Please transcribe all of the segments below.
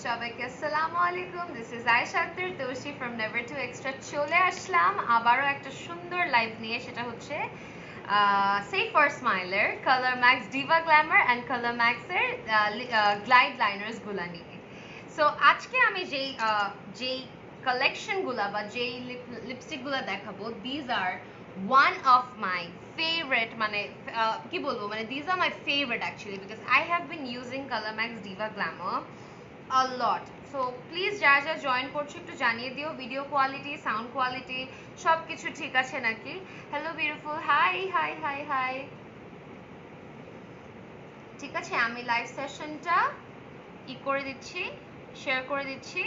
সবাইকে আসসালামু আলাইকুম। This is Ayesha Akter Toshi from never too extra. চলে আসলাম আবারও একটা সুন্দর লাইভ নিয়ে, সেটা হচ্ছে সেফ ফর স্মাইলের Color Max Diva Glamour and Color ম্যাক্সের গ্লাইড লাইনার্স গুলা নিয়ে। সো আজকে আমি যেই কালেকশনগুলা বা যেই লিপস্টিকগুলা দেখাবো, these are one of my favourite, মানে কি বলবো, মানে these are my favourite actually, because I have been using colour Max Diva Glamour a lot. So please যারা যারা জয়েন করছো একটু জানিয়ে দিও ভিডিও কোয়ালিটি, সাউন্ড কোয়ালিটি সব কিছু ঠিক আছে নাকি। Hello beautiful, high high high high. ঠিক আছে, আমি লাইভ সেশনটা করে দিচ্ছি, শেয়ার করে দিচ্ছি।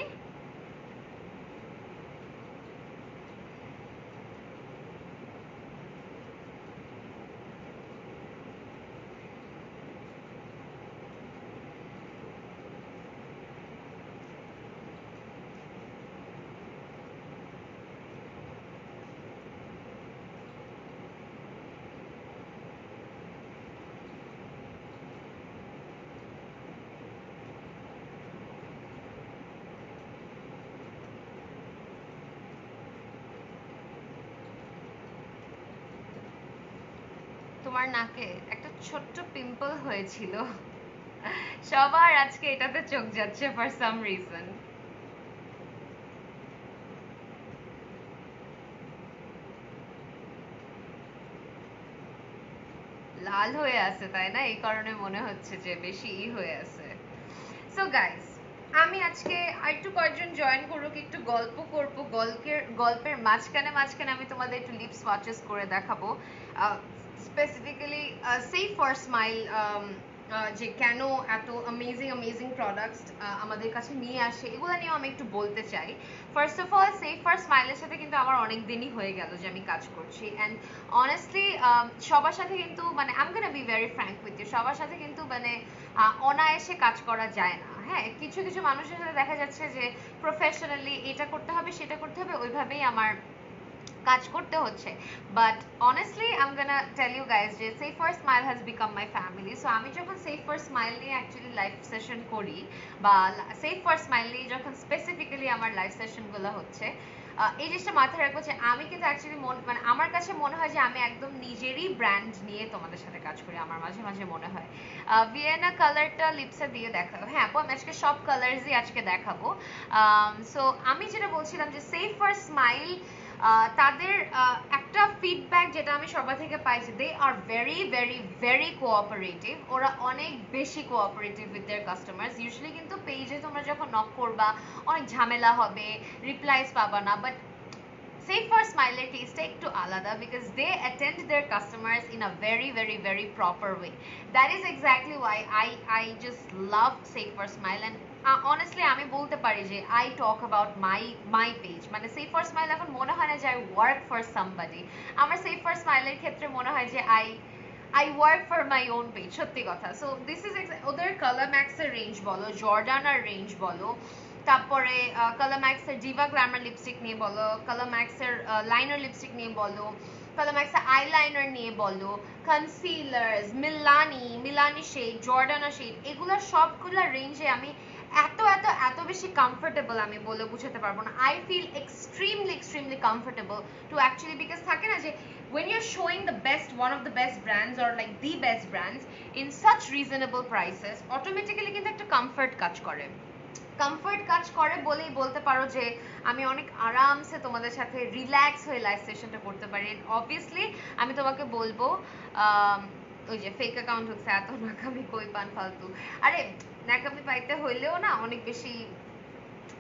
তোমার নাকে একটা ছোট্ট পিম্পল হয়েছিল, সবার আজকে এটাতে চোখ যাচ্ছে ফর সাম রিজন। লাল হয়ে আছে তাই না, এই কারণে মনে হচ্ছে যে বেশি হয়ে আছে। সো গাইস, আমি আজকে আরেকটু কয়েকজন জয়েন করুক, একটু গল্প করব, গল্পের মাঝখানে মাঝখানে আমি তোমাদের একটু লিপস ওয়াচেস করে দেখাবো, স্পেসিফিক্যালি সেফ ফর স্মাইল যে কেন এত অ্যামেজিং অ্যামেজিং প্রোডাক্টস আমাদের কাছে নিয়ে আসে, এগুলো নিয়েও আমি একটু বলতে চাই। First of all, Safe for স্মাইলের সাথে কিন্তু আমার অনেক দিনই হয়ে গেল যে আমি কাজ করছি, অ্যান্ড অনেস্টলি সবার সাথে কিন্তু, মানে I am gonna be very frank with you, সবার সাথে কিন্তু মানে অনায়াসে কাজ করা যায় না। হ্যাঁ, কিছু কিছু মানুষের সাথে দেখা যাচ্ছে যে প্রফেশনালি এটা করতে হবে সেটা করতে হবে, ওইভাবেই আমার কাজ করতে হচ্ছে। But honestly I am gonna tell you guys যে Safe for Smile has become my family. So আমি যখন সেফ ফর স্মাইল নিয়ে অ্যাকচুয়ালি লাইভ সেশন করি, বা সেফ ফর স্মাইল নিয়ে যখন স্পেসিফিক্যালি আমার লাইভ সেশনগুলো হচ্ছে, এই জিনিসটা মাথায় রাখবো যে আমি কিন্তু অ্যাকচুয়ালি মানে আমার কাছে মনে হয় যে আমি একদম নিজেরই ব্র্যান্ড নিয়ে তোমাদের সাথে কাজ করি, আমার মাঝে মাঝে মনে হয়। ভিয়েনা কালারটা লিপসে দিয়ে দেখাবো, হ্যাঁ আপু আমি আজকে সব কালার্সই আজকে দেখাবো। সো আমি যেটা বলছিলাম যে সেফ ফর স্মাইল, তাদের একটা ফিডব্যাক যেটা আমি সবার থেকে পাইছি, they are very very very cooperative, ওরা অনেক বেশি cooperative with their customers. Usually কিন্তু পেজে তোমরা যখন নক করবা অনেক ঝামেলা হবে, রিপ্লাইস পাবা না, বাট Safe for Smiler কেসটা একটু আলাদা, because they attend their customers in a very very very proper way. That is exactly why I just love Safe for Smile, and honestly আমি বলতে পারি যে I talk about my page, মানে Safe for Smile এখন মনে হয় না যে I work for somebody, আমার Safe for Smile এর ক্ষেত্রে মনে হয় যে I work for my own page, সত্যি কথা। সো দিস ইজ ওদের কালার ম্যাক্সের রেঞ্জ বলো, জর্ডানার রেঞ্জ বলো, তারপরে কালার ম্যাক্সের ডিভা গ্ল্যামার লিপস্টিক নিয়ে বলো, কালার ম্যাক্সের লাইনার লিপস্টিক নিয়ে বলো, কালার ম্যাক্সের আইলাইনার নিয়ে বলো, কনসিলার্স, মিলানি শেড, জর্ডানা শেড, এগুলোর সবগুলো রেঞ্জে আমি এত এত এত বেশি কমফোর্টেবল, আমি বলে বুঝাতে পারবো না। I feel extremely comfortable to actually, because থাকে না যে when you're showing the best, one of the best brands or like the best brands in such reasonable prices, automatically কিন্তু একটা কমফর্ট কাজ করে, কমফর্ট কাজ করে বলেই বলতে পারো যে আমি অনেক আরামসে তোমাদের সাথে রিল্যাক্স হয়ে লাইভ সেশনটা করতে পারি। অবভিয়াসলি আমি তোমাকে বলবো, ওই যে ফেক অ্যাকাউন্ট হচ্ছে, এত নাকামি কই পান ফালতু, আরে নাকামি পাইতে হইলেও না অনেক বেশি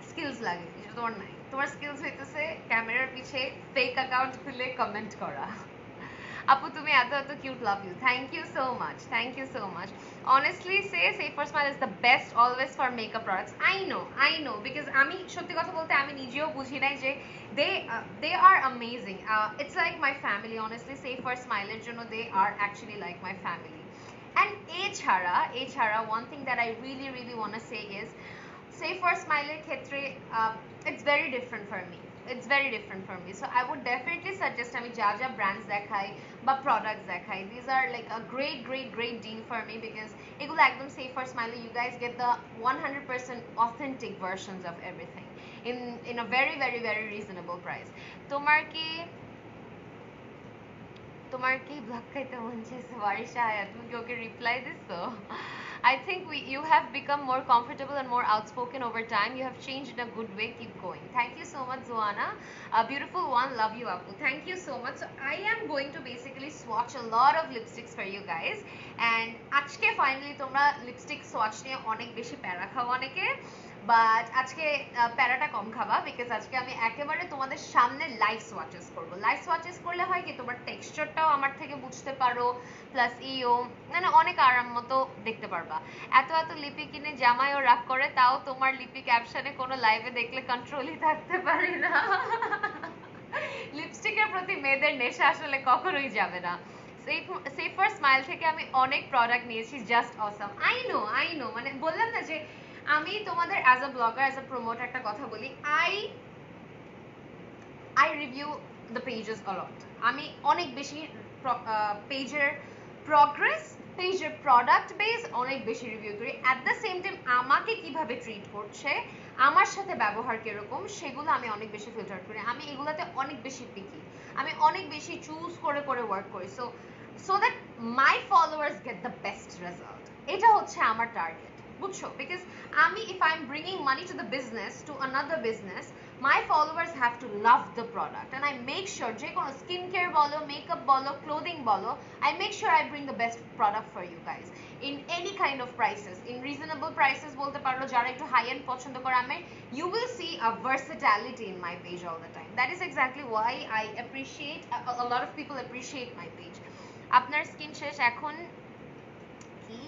স্কিলস লাগে, যেটা তোমার নাই। তোমার স্কিলস হইতেছে ক্যামেরার পিছে ফেক অ্যাকাউন্ট খুলে কমেন্ট করা। আপু তুমি এত এত cute, love you, thank you so much, thank you so much. Honestly say Safe for Smile is the best always for makeup products. I know because আমি সত্যি কথা বলতে আমি নিজেও বুঝি নাই যে they are amazing. It's like my family, honestly. Safe for Smile এর জন্য they are actually like my family. And এছাড়া one thing that I really want to say is Safe for Smile এর ক্ষেত্রে it's very different for me. it's very different for me. So I would definitely suggest আমি যা যা brands দেখাই বা products দেখাই, these are like a great deal for me because এগুলো একদম safe for smile. You guys get the 100% authentic versions of everything in a very reasonable price. তোমার কি ব্লগ খাইতে মন চাইছে বারিশা আয়া, তুমি কি ওকে রিপ্লাই দিছো? I think you have become more comfortable and more outspoken over time. You have changed in a good way. Keep going. Thank you so much, Zoana. A beautiful one. Love you, Apu. Thank you so much. So I am going to basically swatch a lot of lipsticks for you guys. And আজকে finally তোমরা lipstick swatch নিয়ে অনেক বেশি প্যারা খাও অনেকে, but আজকে প্যারাটা কম খাবা বিকজ আজকে আমি একেবারে তোমাদের সামনে লাইভ সোয়াচেস করব। লাইভ সোয়াচেস করলে হয় কি তোমার টেক্সচারটাও আমার থেকে বুঝতে পারো, প্লাস মানে অনেক আরাম মতো দেখতে পারবা। এত লিপি কিনে জামাইও রাগ করে, তাও তোমার লিপি ক্যাপশনে কোনো লাইভে দেখলে কন্ট্রোলই থাকতে পারি না। লিপস্টিকের প্রতি মেয়েদের নেশা আসলে কখনোই যাবে না। সেফ ফর স্মাইল থেকে আমি অনেক প্রোডাক্ট নিয়েছি, জাস্ট অসাম। আই নো মানে বললাম না যে আমি তোমাদের as a blogger as a promoter একটা কথা বলি, আই রিভিউ দ্য পেজেস আ লট। আমি অনেক বেশি পেজের প্রগ্রেস, পেজের প্রোডাক্ট বেস অনেক বেশি রিভিউ করি। অ্যাট দ্য সেম টাইম আমাকে কিভাবে ট্রিট করছে, আমার সাথে ব্যবহার কিরকম, সেগুলো আমি অনেক বেশি ফিল্টার করি। আমি এগুলাতে অনেক বেশি পিকি, আমি অনেক বেশি চুজ করে ওয়ার্ক করি, so that my followers get the best result. এটা হচ্ছে আমার টার্গেট, বুঝছো? বিকজ আমি if I'm bringing money to the business, to another business, my followers have to love the product and I make sure যে কোনো skin care বলো, makeup বলো, clothing বলো, I make sure I bring the best product for you guys in any kind of prices, in reasonable prices বলতে পারো, যারা একটু high end পছন্দ করে। আমি you will see a versatility in my page all the time. That is exactly why I appreciate a lot of people appreciate my page. আপনার skin শেষ এখন কি?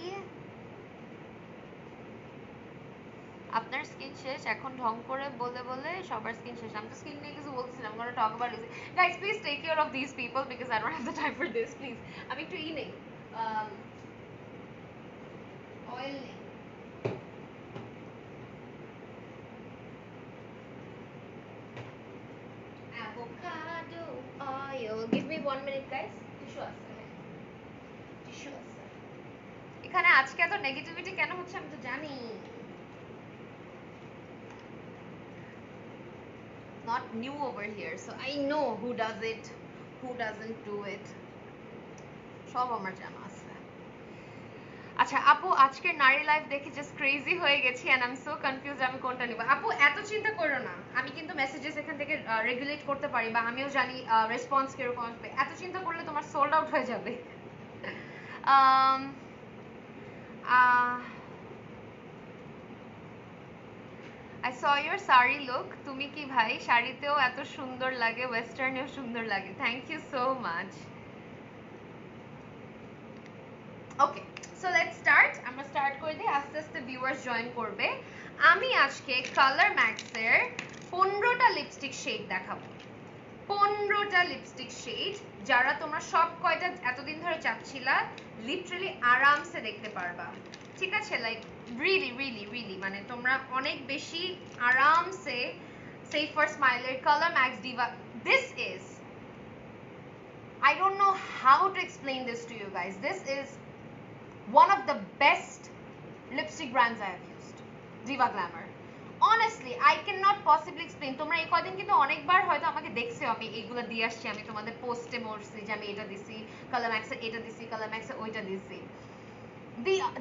আপনার স্কিন শেষ এখন ঢং করে বলে সবার স্কিন শেষ। আমি তো স্কিন নিয়ে কিছু বলছিলাম, I'm going to talk about this. Guys, please take care of these people because I don't have the time for this. Please, আমি একটু নেই, অয়েল নেই। Avocado oil. Give me 1 minute, guys. Tissue আছে, tissue আছে। এখানে আজকে এত negativity কেন হচ্ছে আমি তো জানি। Not new over here, so I know who does it, who doesn't do it. সব আমার জানা আছে। আচ্ছা আপু, আজকের নারী লাইভ দেখে জাস্ট ক্রেজি হয়ে গেছি and I'm so confused আমি কোনটা নিব। আপু এত চিন্তা করো না, আমি কিন্তু মেসেজেস এখান থেকে রেগুলেট করতে পারি বা আমিও জানি রেসপন্স কিরকম আসবে। এত চিন্তা করলে তোমার সোল্ড আউট হয়ে যাবে। I saw your saree look. তুমি কি ভাই শাড়িতেও এত সুন্দর লাগে, ওয়েস্টার্নেও সুন্দর লাগে। Thank you so much. Okay, so let's start. আমরা স্টার্ট করে দিই, আস্তে আস্তে ভিউয়ার্স জয়েন করবে। আমি আজকে কালার ম্যাক্সের 15টা লিপস্টিক শেড দেখাবো। 15টা লিপস্টিক শেড যারা তোমরা সব কয়টা এতদিন ধরে চাচ্ছিলা, লিটারালি আরামসে দেখতে পারবা। ঠিক আছে, লাইক রিয়েলি মানে তোমরা অনেক বেশি আরামসে সেফ ফর স্মাইলের Color Max Diva, this is, I don't know how to explain this to you guys. This is one of the best lipstick brands I have used, Diva Glamour. Honestly, I cannot possibly explain. তোমরা এই কদিন কিন্তু অনেকবার হয়তো আমাকে দেখছো আমি এইগুলো দিয়ে আসছি, আমি তোমাদের পোস্টে মরছি যে আমি এটা দিছি, কালার ম্যাক্সে এটা দিছি, কালার ম্যাক্সে ওইটা দিছি।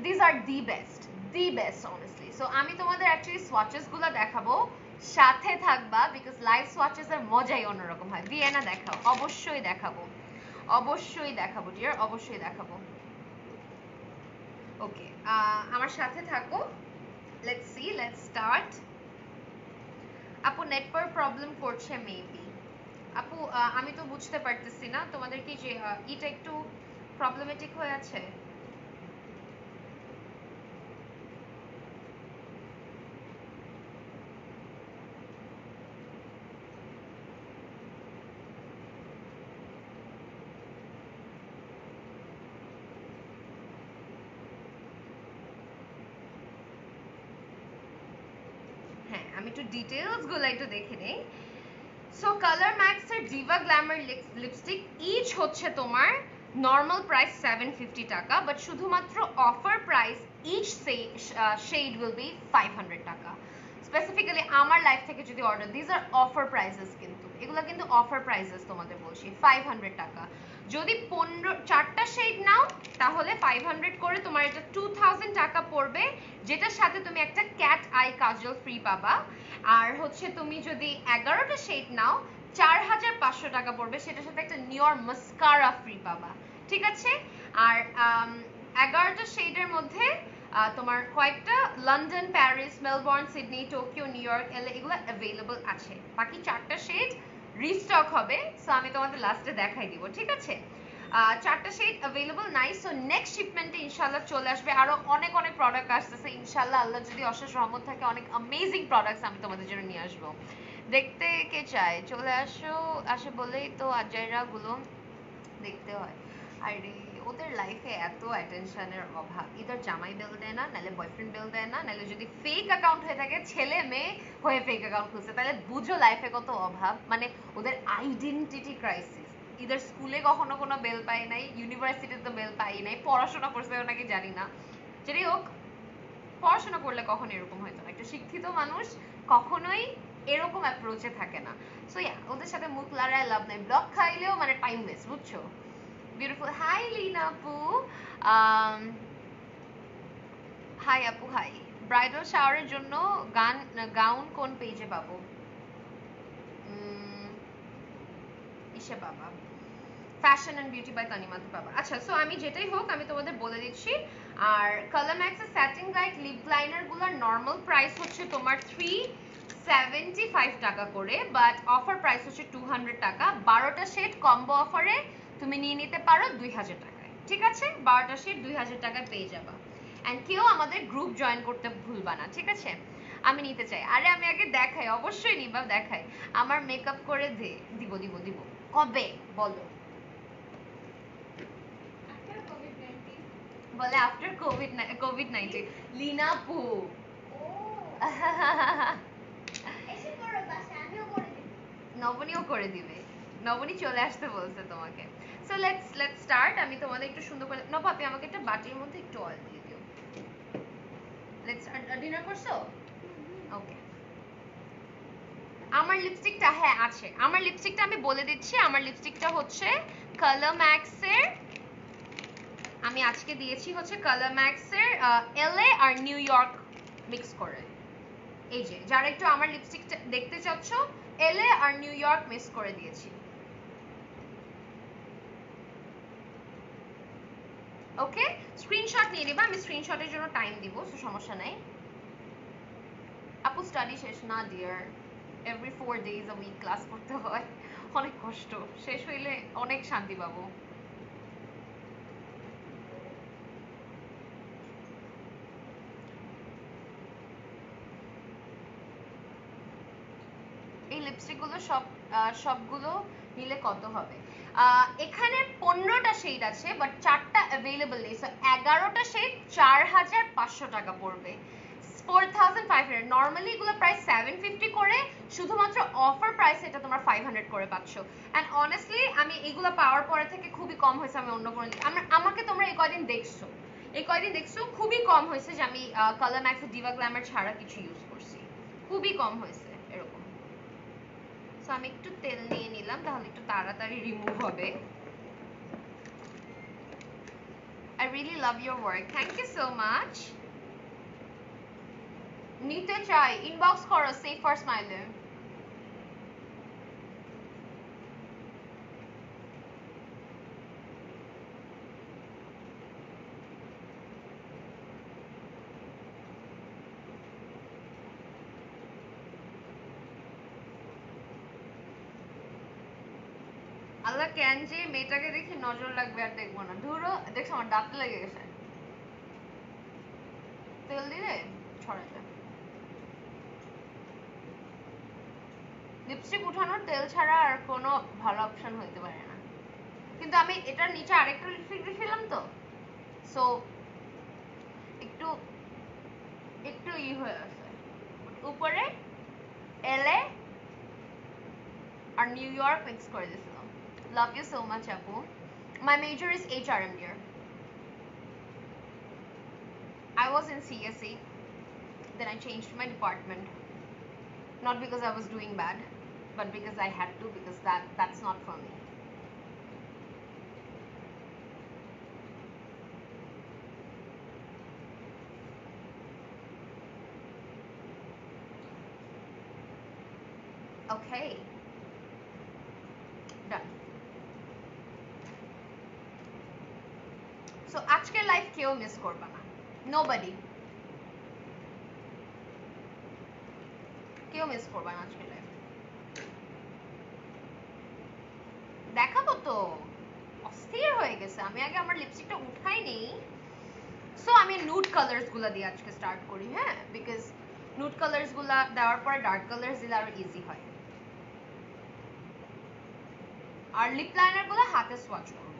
These are the best honestly. So আমি তোমাদের অ্যাকচুয়ালি সোয়াচেস গুলো দেখাবো, সাথে থাকবা বিকজ লাইভ সোয়াচেস এর মজাই অন্যরকম হয়। ভিয়েনা দেখাও, অবশ্যই দেখাবো ডিয়ার, অবশ্যই দেখাবো। ওকে, আমার সাথে থাকো। Let's see, let's start. আপু নেটওয়ার্ক প্রবলেম করছে মেবি। আপু আমি তো বুঝতে পারতেছি না তোমাদের কি যে এটা একটু প্রবলেমেটিক হয়ে আছে। আমি একটু ডিটেইলস গুলো একটু দেখে নেই। সো কালার ম্যাক্স এর ডিভা গ্ল্যামার লিপস্টিক ইচ হচ্ছে তোমার নর্মাল প্রাইস 750 টাকা, বাট শুধুমাত্র offer price each shade will be 500 টাকা। স্পেসিফিক্যালি আমার লাইফ থেকে যদি order, this are offer prices, কিন্তু এগুলো কিন্তু অফার প্রাইসেস তোমাদের বলছি, 500 টাকা। যদি 4টা শেড নাও তাহলে 500 করে তোমার এটা 2000 টাকা পড়বে, যেটার সাথে তুমি একটা ক্যাট আই কাজল ফ্রি পাবা। আর হচ্ছে তুমি যদি 11টা শেড নাও 4500 টাকা পড়বে, সেটার সাথে একটা নিউর মাস্কারা ফ্রি পাবা, ঠিক আছে? আর 11টা শেডের মধ্যে তোমার কয়েকটা London, Paris, Melbourne, Sydney, Tokyo, new York, LA এগুলো অ্যাভেলেবল আছে। বাকি 4টা শেড রিস্টক হবে, সো আমি তোমাদের লাস্টে দেখাই দিব, ঠিক আছে? 4টা শেড অ্যাভেলেবল নাই। সো নেক্সট শিপমেন্টে ইনশাআল্লাহ চলে আসবে আরো অনেক অনেক প্রোডাক্ট আসতেছে ইনশাআল্লাহ, আল্লাহ যদি অশেষ রহমত থাকে অনেক অ্যামেজিং প্রোডাক্টস আমি তোমাদের জন্য নিয়ে আসবো। দেখতে কে চায় চলে আসে বলেই তো আজাইরা গুলো দেখতে হয়। আরে ওদের লাইফে এত অ্যাটেনশনের অভাব, ইদার জামাই বেল দেয় না, নাহলে বয়ফ্রেন্ড বেল দেয় না, নাহলে যদি ফেক অ্যাকাউন্ট হয়ে থাকে ছেলে মেয়ে হয়ে ফেক অ্যাকাউন্ট খুলছে, তাহলে বুঝো লাইফে কত অভাব। মানে ওদের আইডেন্টিটি ক্রাইসিস। ইদার স্কুলে কখনো কোনো বেল পাই নাই, ইউনিভার্সিটিতে তো বেল পাই নাই, পড়াশোনা করছে নাকি জানি না, যেটাই হোক পড়াশোনা করলে কখন এরকম হয়তো না, একটা শিক্ষিত মানুষ কখনোই এরকম অ্যাপ্রোচে থাকে না। সো ইয়া, ওদের সাথে মুখ লড়ায় লাভ নাই, ব্লক খাইলেও মানে টাইম ওয়েস্ট, বুঝছো? বিউটিফুল। হাই লিনা আপু, হাই আপু, হাই। ব্রাইডাল শাওয়ারের জন্য গাউন কোন পেজে পাবো? ইসে বাবা, ফ্যাশন এন্ড বিউটি বাই তানিমাতে পাবা। আচ্ছা, সো আমি যেটাই হোক আমি তোমাদের বলে দিচ্ছি। আর কালার ম্যাক্সের স্যাটিন লাইট লিপ লাইনার গুলোর নর্মাল প্রাইস হচ্ছে তোমার 375 টাকা করে, বাট অফার প্রাইস হচ্ছে 200 টাকা। 12টা শেড কম্বো অফারে তুমি নিয়ে নিতে পারো 2000 টাকায়, ঠিক আছে? 12টা শেড 2000 টাকায় পেয়ে যাবা। এন্ড কেউ আমাদের গ্রুপ জয়েন করতে ভুলবা না, ঠিক আছে? আমি নিতে চাই। আরে আমি আগে দেখাই, অবশ্যই নিবা, দেখাই। আমার মেকআপ করে দিব দিব দিব। কবে বলো? বলে আফটার কোভিড-19। লিনা পু নবনীও করে দিবে, নবনী চলে আসতে বলছে তোমাকে। So let's start. আমি তোমাদের একটু সুন্দর করে, নবাপি আমাকে একটা বাটির মধ্যে একটু অয়েল দিয়ে দিও। লেটস ডিনার করছো? ওকে। আমার লিপস্টিকটা, হ্যাঁ আছে, আমার লিপস্টিকটা আমি বলে দিচ্ছি। আমার লিপস্টিকটা হচ্ছে কালার ম্যাক্সের, আমি আজকে দিয়েছি হচ্ছে কালার ম্যাক্সের এলএ আর নিউ ইয়র্ক মিক্স করে। এই যে যারা একটু আমার লিপস্টিকটা দেখতে চাচ্ছ, এলএ আর নিউ ইয়র্ক মিক্স করে দিয়েছি। ওকে, স্ক্রিনশট নিয়ে নিবা, আমি স্ক্রিনশটের জন্য টাইম দিব, সো সমস্যা নাই। আপু স্টাডি শেষ না dear, every 4 days a week class করতে হয়, অনেক কষ্ট। শেষ হইলে অনেক শান্তি পাবো। এই লিপস্টিক গুলো সবগুলো নিলে কত হবে? এখানে 15টা শেড আছে, বাট 4টা অ্যাভেলেবল নেই, সো 11টা শেড 4500 টাকা পড়বে, 4500। নর্মালি এগুলো প্রাইস 750 করে, শুধুমাত্র অফার প্রাইস এটা তোমার 500 করে পাচ্ছ। এন্ড অনেস্টলি আমি এগুলো পাওয়ার পরে থেকে খুবই কম হয়েছে আমি অন্য কোনো, আমাকে তোমরা এই কয়দিন দেখছো খুবই কম হয়েছে যে আমি কালার ম্যাক্স ডিভা গ্ল্যামার ছাড়া কিছু ইউজ করছি, খুবই কম হয়েছে এরকম। সো আমি একটু তেল নিয়ে নিলাম, তাহলে একটু তাড়াতাড়ি রিমুভ হবে। I really love your work. Thank you so much. নিতে চাই, ইনবক্স করো সেভ ফর স্মাইলে। আল্লাহ, কেন যে মেয়েটাকে দেখি নজর লাগবে আর দেখবো না, ধুরো। দেখছো আমার দাঁত লেগে গেছে, তেল দিলে ছড়ে যায়। লিপস্টিক উঠানোর তেল ছাড়া আর কোনো ভালো অপশন হইতে পারে না। কিন্তু আমি এটার নিচে আরেকটা লিপস্টিক দিয়েছিলাম তো, সো একটু একটু হয়ে আছে। উপরে এলে আর নিউ ইয়র্ক মিক্স করে দিছিল। লাভ ইউ সো মাচ আপু। My major is HRM dear. I was in CSE, then I changed my department, not because I was doing bad, but because I had to, because that's not for me. Okay, done. So আজকের life কেউ miss করবে না, nobody, কেউ miss করবে না আজকের life. দেখাবো তো, অস্থির হয়ে গেছে। আমি আগে আমার লিপস্টিকটা উঠাই নেই। সো আমি নুড কালার্স গুলা দিয়ে আজকে স্টার্ট করি, হ্যাঁ, বিকজ নুড কালার্স গুলা দেওয়ার পরে ডার্ক কালার্স দিলে আরো ইজি হয়। আর লিপ লাইনার গুলো হাতে সোয়াচ করব,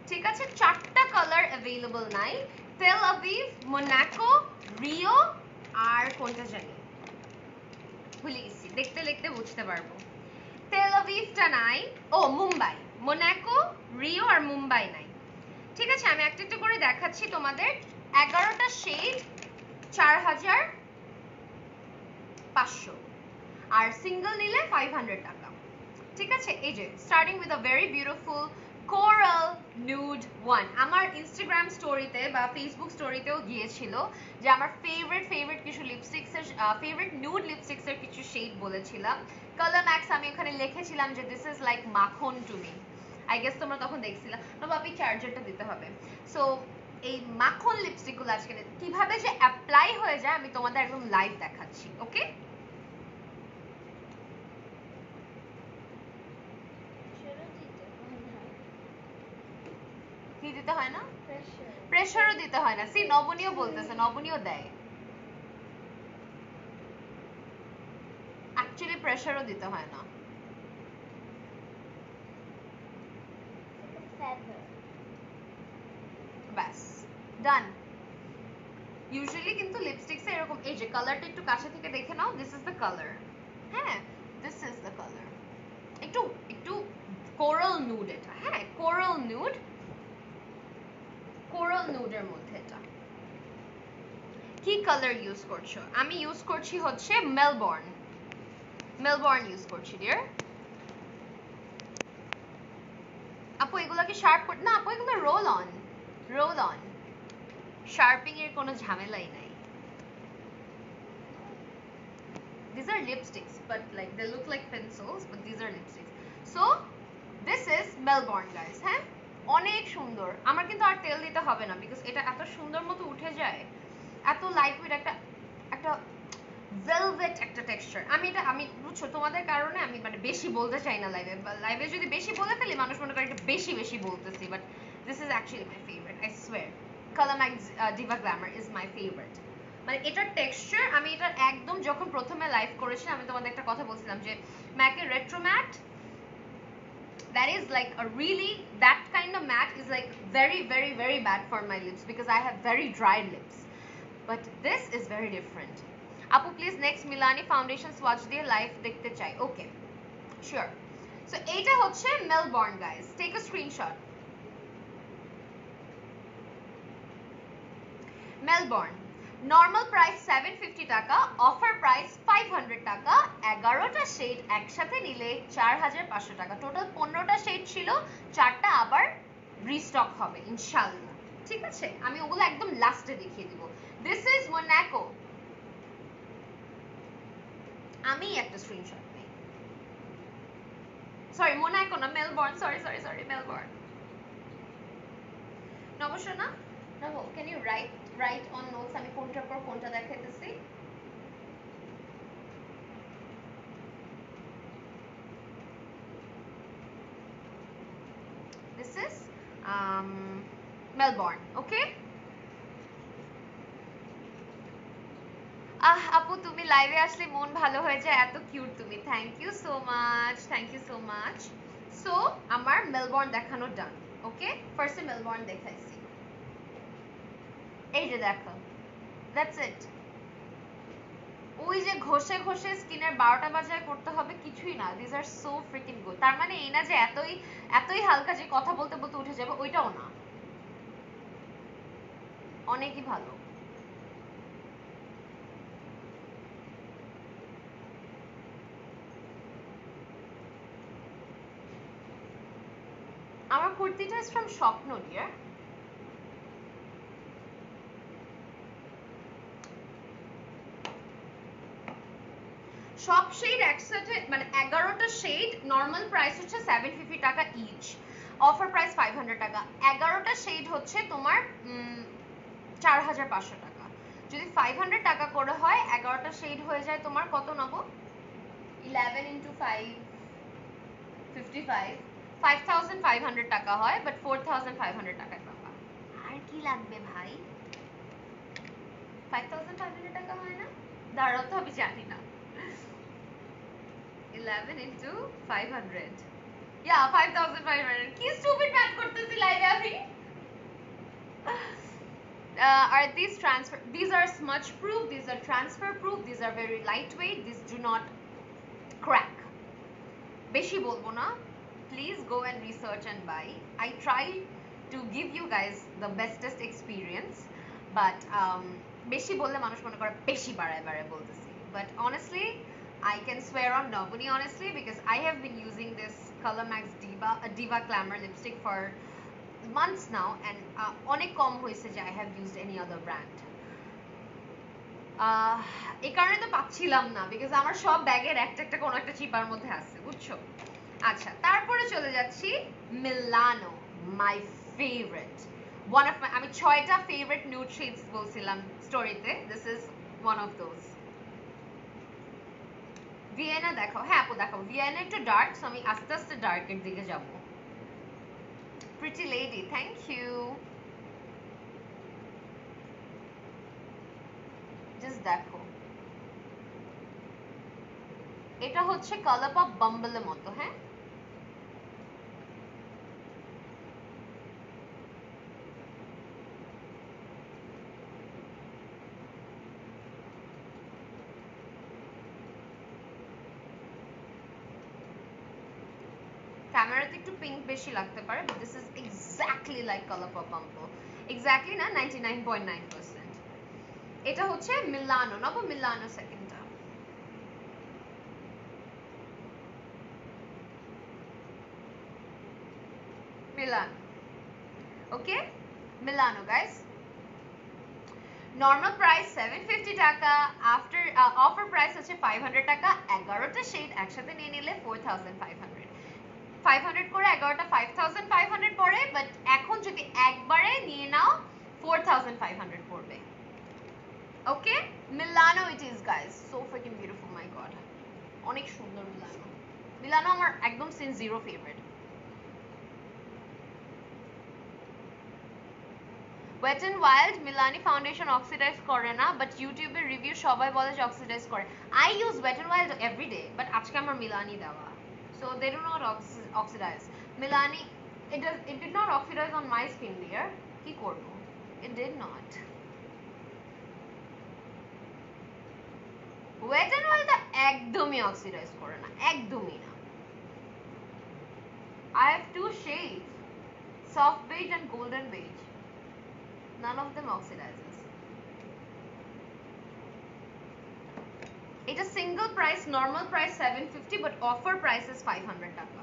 ঠিক আছে? 4টা কালার अवेलेबल নাই, তেল আভিভ, মোনাকো, রিও, আর কোনটা জানি ভুলে গেছি, দেখতে দেখতে বুঝতে পারবো। তেল আভিভটা নাই, ও মুম্বাই, মোনাকো, রিও আর মুম্বাই নাই। ঠিক আছে, আমি একটা একটা করে দেখাচ্ছি তোমাদের। 11টা শেড 4500, আর সিঙ্গেল নিলে 500 টাকা। ঠিক আছে, এই যে starting with a very beautiful coral nude one. আমার ইনস্টাগ্রাম স্টোরিতে বা ফেসবুক স্টোরিতেও গিয়েছিল যে আমার ফেভারিট কিছু লিপস্টিক্সের, ফেভারিট নুড লিপস্টিক্সের কিছু শেড বলেছিলাম। কালার ম্যাক্স আমি ওখানে লিখেছিলাম যে দিস ইজ লাইক মাখন টু মি। আই গেস তোমরা তখন দেখছিলা না, বাপি চার্জারটা দিতে হবে। সো এই মাখন লিপস্টিকগুলো আজকে কিভাবে যে অ্যাপ্লাই হয়ে যায় আমি তোমাদের একদম লাইভ দেখাচ্ছি। ওকে, কি দিতে হয় না? প্রেসারও দিতে হয় না। সি নবনীয় বলতেছে, নবনীয় দেয়। অ্যাকচুয়ালি প্রেসারও দিতে হয় না। ব্যাস, ডান। ইউজুয়ালি কিন্তু লিপস্টিক্সে এরকম, এই যে কালারটা একটু কাছে থেকে দেখে নাও, দিস ইজ দ্য কালার। হ্যাঁ, দিস ইজ দ্য কালার। একটু একটু কোরাল নুড এটা, হ্যাঁ, কোরাল নুড, কোরাল নুডের মধ্যে এটা। কি কালার ইউজ করছো? আমি ইউজ করছি হচ্ছে মেলবর্ন, মেলবর্ন ইউজ করছি ডিয়ার। আপু এগুলো কি শার্প করতে না? আপু এগুলো roll on, roll on, sharping এর কোনো ঝামেলাই নাই। These are lipsticks, but like they look like pencils, but these are lipsticks. So this is Melbourne guys, হ্যাঁ, অনেক সুন্দর। আমার কিন্তু আর তেল দিতে হবে না, বিকজ এটা এত সুন্দর মতো উঠে যায়, এত লাইট ওয়েট, একটা একটা ভেলভেট একটা টেক্সচার। আমি বুঝছো তোমাদের কারণে আমি মানে বেশি বলতে চাই না লাইভে, লাইভে যদি বেশি বলে ফেলি মানুষ মনে করে একটা বেশি বলতেছি, but this is actually my favourite, I swear. Colour Max Diva Glamour is my favourite. মানে এটার টেক্সচার, আমি এটা একদম যখন প্রথমে লাইভ করেছি আমি তোমাদের একটা কথা বলছিলাম যে ম্যাকের retro matte, that is like a really, that kind of matte is like very bad for my lips because I have very dry lips, but this is very different. Apu please next Milani foundation swatch দিয়ে live দেখতে চাই। Okay, sure. So এইটা হচ্ছে Melbourne guys, take a screenshot. Melbourne normal price 750 টাকা, offer price 500 টাকা। 11টা shade একসাথে নিলে 4500 টাকা। টোটাল 15টা শেড ছিল, 4টা আবার রিস্টক হবে ইনশাআল্লাহ। ঠিক আছে, আমি ওগুলো একদম লাস্টে দেখিয়ে দিব। This is Monaco. আমি একটা স্ক্রিনশট নেই, সরি মোনাকো না, মেলবর্ন, সরি মেলবর্ন। নবশোনা, নব can you write on notes আমি কোনটার পর কোনটা দেখাইতেছি? This is Melbourne, okay? আপু তুমি লাইভে আসলে মন ভালো হয়ে যায়, এত কিউট তুমি, thank you so much, thank you so much. So আমার মেলবর্ন দেখানো ডান। ওকে, ফার্স্টে মেলবর্ন দেখাইছি, এই যে দেখো, দ্যাটস ইট। ওই যে ঘষে ঘষে স্কিনের 12টা বাজায় করতে হবে কিছুই না, this are so freaking good. তার মানে এই না যে এতই এতই হালকা যে কথা বলতে বলতে উঠে যাবে, ওইটাও না, অনেকই ভালো। আমার কুর্তিটা ইজ ফ্রম স্বপ্ন ডিয়ার। সব শেড একসাথে মানে 11টা শেড, নর্মাল প্রাইস হচ্ছে 750 টাকা ইচ, অফার প্রাইস 500 টাকা। 11টা শেড হচ্ছে তোমার 4500 টাকা। যদি 500 টাকা করে হয় 11টা শেড হয়ে যায় তোমার কত নেবো, 11 ইন্টু 5 55, 5500 টাকা হয়, বাট 4500 টাকায় পাবা। আর কি লাগবে ভাই, 5500 টাকা হয় না? দাঁড়াও তো আমি জানি না, 11 into 500, yeah 5500। কি স্টুপিড ম্যাথ করতেছি লাইভে আমি। Are these transfer, these are smudge proof, these are transfer proof, these are very lightweight, these do not crack। বেশি বলবো না, please go and research and buy। I try to give you guys the bestest experience, but বেশি বললে মানুষ মনে করে বেশি বাড়ায় বাড়ায় বলতেছি, but honestly I can swear on nobody honestly, because I have been using this Color Max Diva Glamour lipstick for months now, and অনেক কম হয়েছে যে I have used any other brand। এই কারণে তো পাচ্ছিলাম না, বিকজ আমার সব ব্যাগের একটা একটা কোনো একটা চিপার মধ্যে আছে, বুঝছো। আচ্ছা, তারপরে চলে যাচ্ছি Milano, my favourite, one of my, আমি 6টা ফেভারিট নিউড শেডস বলছিলাম স্টোরিতে, this is one of those. Vienna দেখো, হ্যাঁ আপু দেখো, ভিয়েনা একটু ডার্ক, সো আমি আস্তে আস্তে ডার্কের দিকে যাব। Pretty lady, thank you. Just দেখো, এটা হচ্ছে কালারপপ বাম্বলের মতো, হ্যাঁ ক্যামেরাতে একটু পিঙ্ক বেশি লাগতে পারে, but this is exactly like ColourPop Bumble, exactly না 99.9%। এটা হচ্ছে মিলানো, নব মিলানো সেকেন্ডটা। মিলানো, ওকে মিলানো গাইস। নর্মাল প্রাইস 750 টাকা, আফটার অফার প্রাইস হচ্ছে 500 টাকা। 11টা শেড একসাথে নিয়ে নিলে 4500, 500 করে 11টা 5500 পড়ে, বাট এখন যদি একবারে নিয়ে নাও 4500 পড়বে। Okay, Milano it is guys, so freaking beautiful, my god অনেক সুন্দর মিলানো। মিলানো আমার একদম সিন zero favourite. Wet and wild Milani foundation oxidise করে না, বাট ইউটিউবের রিভিউ সবাই বলে যে অক্সিডাইজ করে। I use wet and wild everyday, but আজকে আমার মিলানি দেওয়া, so they do not oxidize। Milani, it did not oxidize on my skin dear, কি করব, it did not। Wet and wild একদমই অক্সিডাইজ করে না, একদমই না। I have two shades, soft beige and golden beige, none of them oxidizes। এটা single price, normal price 750, but offer price is 500 টাকা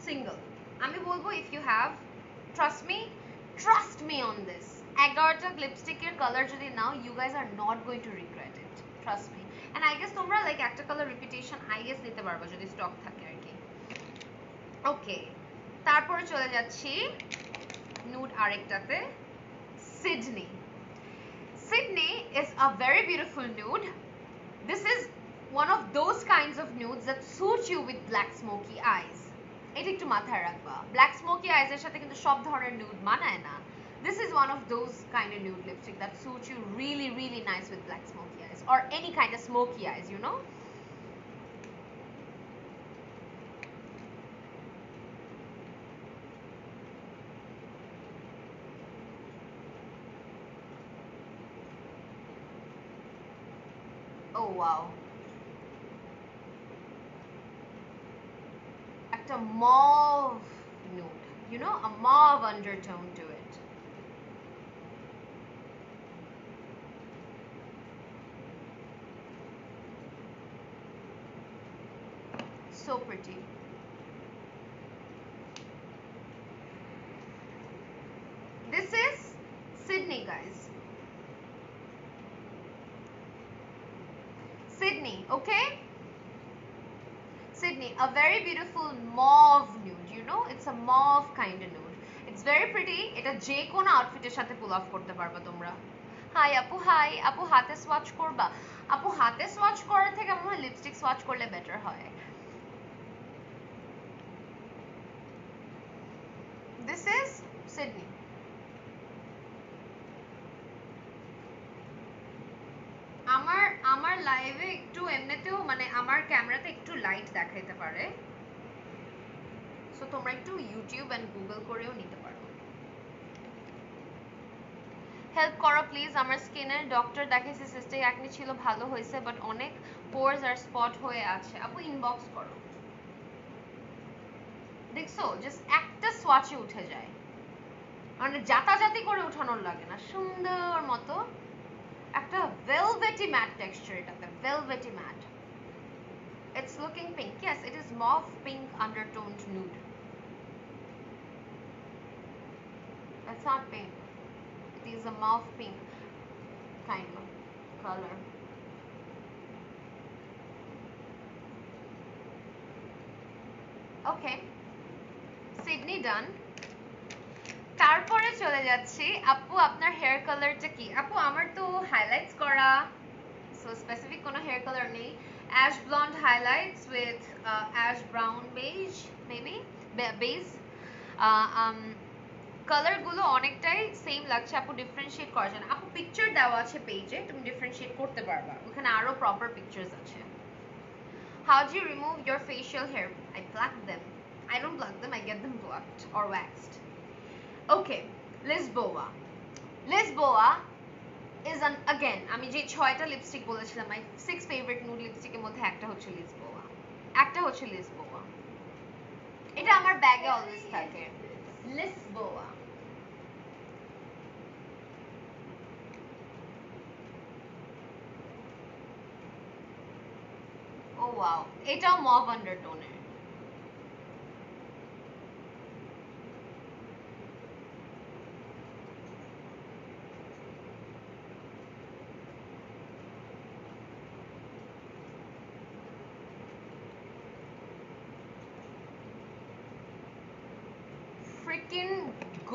single. আমি বলবো if you have, trust me on this, 11টা লিপস্টিকের কালার যদি নাও, you guys are not going to regret it, trust me. And I guess তোমরা like একটা colour repetition I guess নিতে পারবা যদি স্টক থাকে আর কি। ওকে, তারপরে চলে যাচ্ছি নুড আরেকটাতে, Sydney. Sydney is a very beautiful nude. This is one of those kinds of nudes that suit you with black smoky eyes. এটা একটু মাথায় রাখবা, ব্ল্যাক স্মোকি আইজ এর সাথে কিন্তু সব ধরনের নিউড মানায় না। This is one of those kind of nude lipstick that suits you really really nice with black smoky eyes or any kind of smoky eyes, you know। Oh wow, একটা mauve nude, you know, a mauve undertone to it. So pretty. This is Sydney, guys. Sydney, okay? Sydney, a very beautiful mauve nude, you know, it's a mauve kind of nude. It's very pretty. এটা যে কোনো আউটফিটের সাথে পুল of করতে পারবা তোমরা। High আপু, high আপু, হাতে সোয়াচ করবা? আপু হাতে সোয়াচ করার থেকে আমার মনে হয় লিপস্টিক সোয়াচ করলে বেটার হয়। This is Sydney. আমার লাইভে একটু এমনিতেও মানে আমার ক্যামেরাতে একটু লাইট দেখাইতে পারে, সো তোমরা একটু ইউটিউব এন্ড গুগল করেও নিতে পারো। হেল্প করো প্লিজ, আমার স্কিনের ডক্টর দেখাইছে, সিস্টেক অ্যাকনি ছিল, ভালো হয়েছে বাট অনেক পোরস আর স্পট হয়ে আছে। আপু ইনবক্স করো। দেখছো জাস্ট একটা সোয়াচে উঠে যায়, মানে জাতাজাতি করে উঠানোর লাগে না, সুন্দর মতো একটা ভেলভেটি ম্যাট টেক্সচার এটাতে, velvety matte. It's looking pink. Yes, it is mauve pink undertoned nude. It's not pink. It is a mauve pink kind of color. Okay. Sydney done. তারপরে চলে যাচ্ছি আপু আপনার হেয়ার কালারটা কি? আপু আমার তো হাইলাইটস করা, সো স্পেসিফিক কোনো হেয়ার কালার নেই। Ash blonde highlights with ash brown beige, maybe beige. কালারগুলো অনেকটাই সেম লাগছে আপু, ডিফারেন্সিয়েট করা যায় না। আপু পিকচার দেওয়া আছে পেজে, তুমি ডিফারেন্সিয়েট করতে পারবা, ওখানে আরো প্রপার পিকচার্স আছে। How do you remove your facial hair? I pluck them. I don't pluck them, I get them plucked or waxed. Okay, Lisboa. Lisboa is an, again, আমি যে 6টা লিপস্টিক বলেছিলাম, my 6 favorite nude লিপস্টিকের মধ্যে একটা হচ্ছে Lisboa, একটা হচ্ছে Lisboa। এটা আমার ব্যাগে অলওয়েজ থাকে, Lisboa। ও ওয়াও, এটাও মভ আন্ডারটোনের। Freaking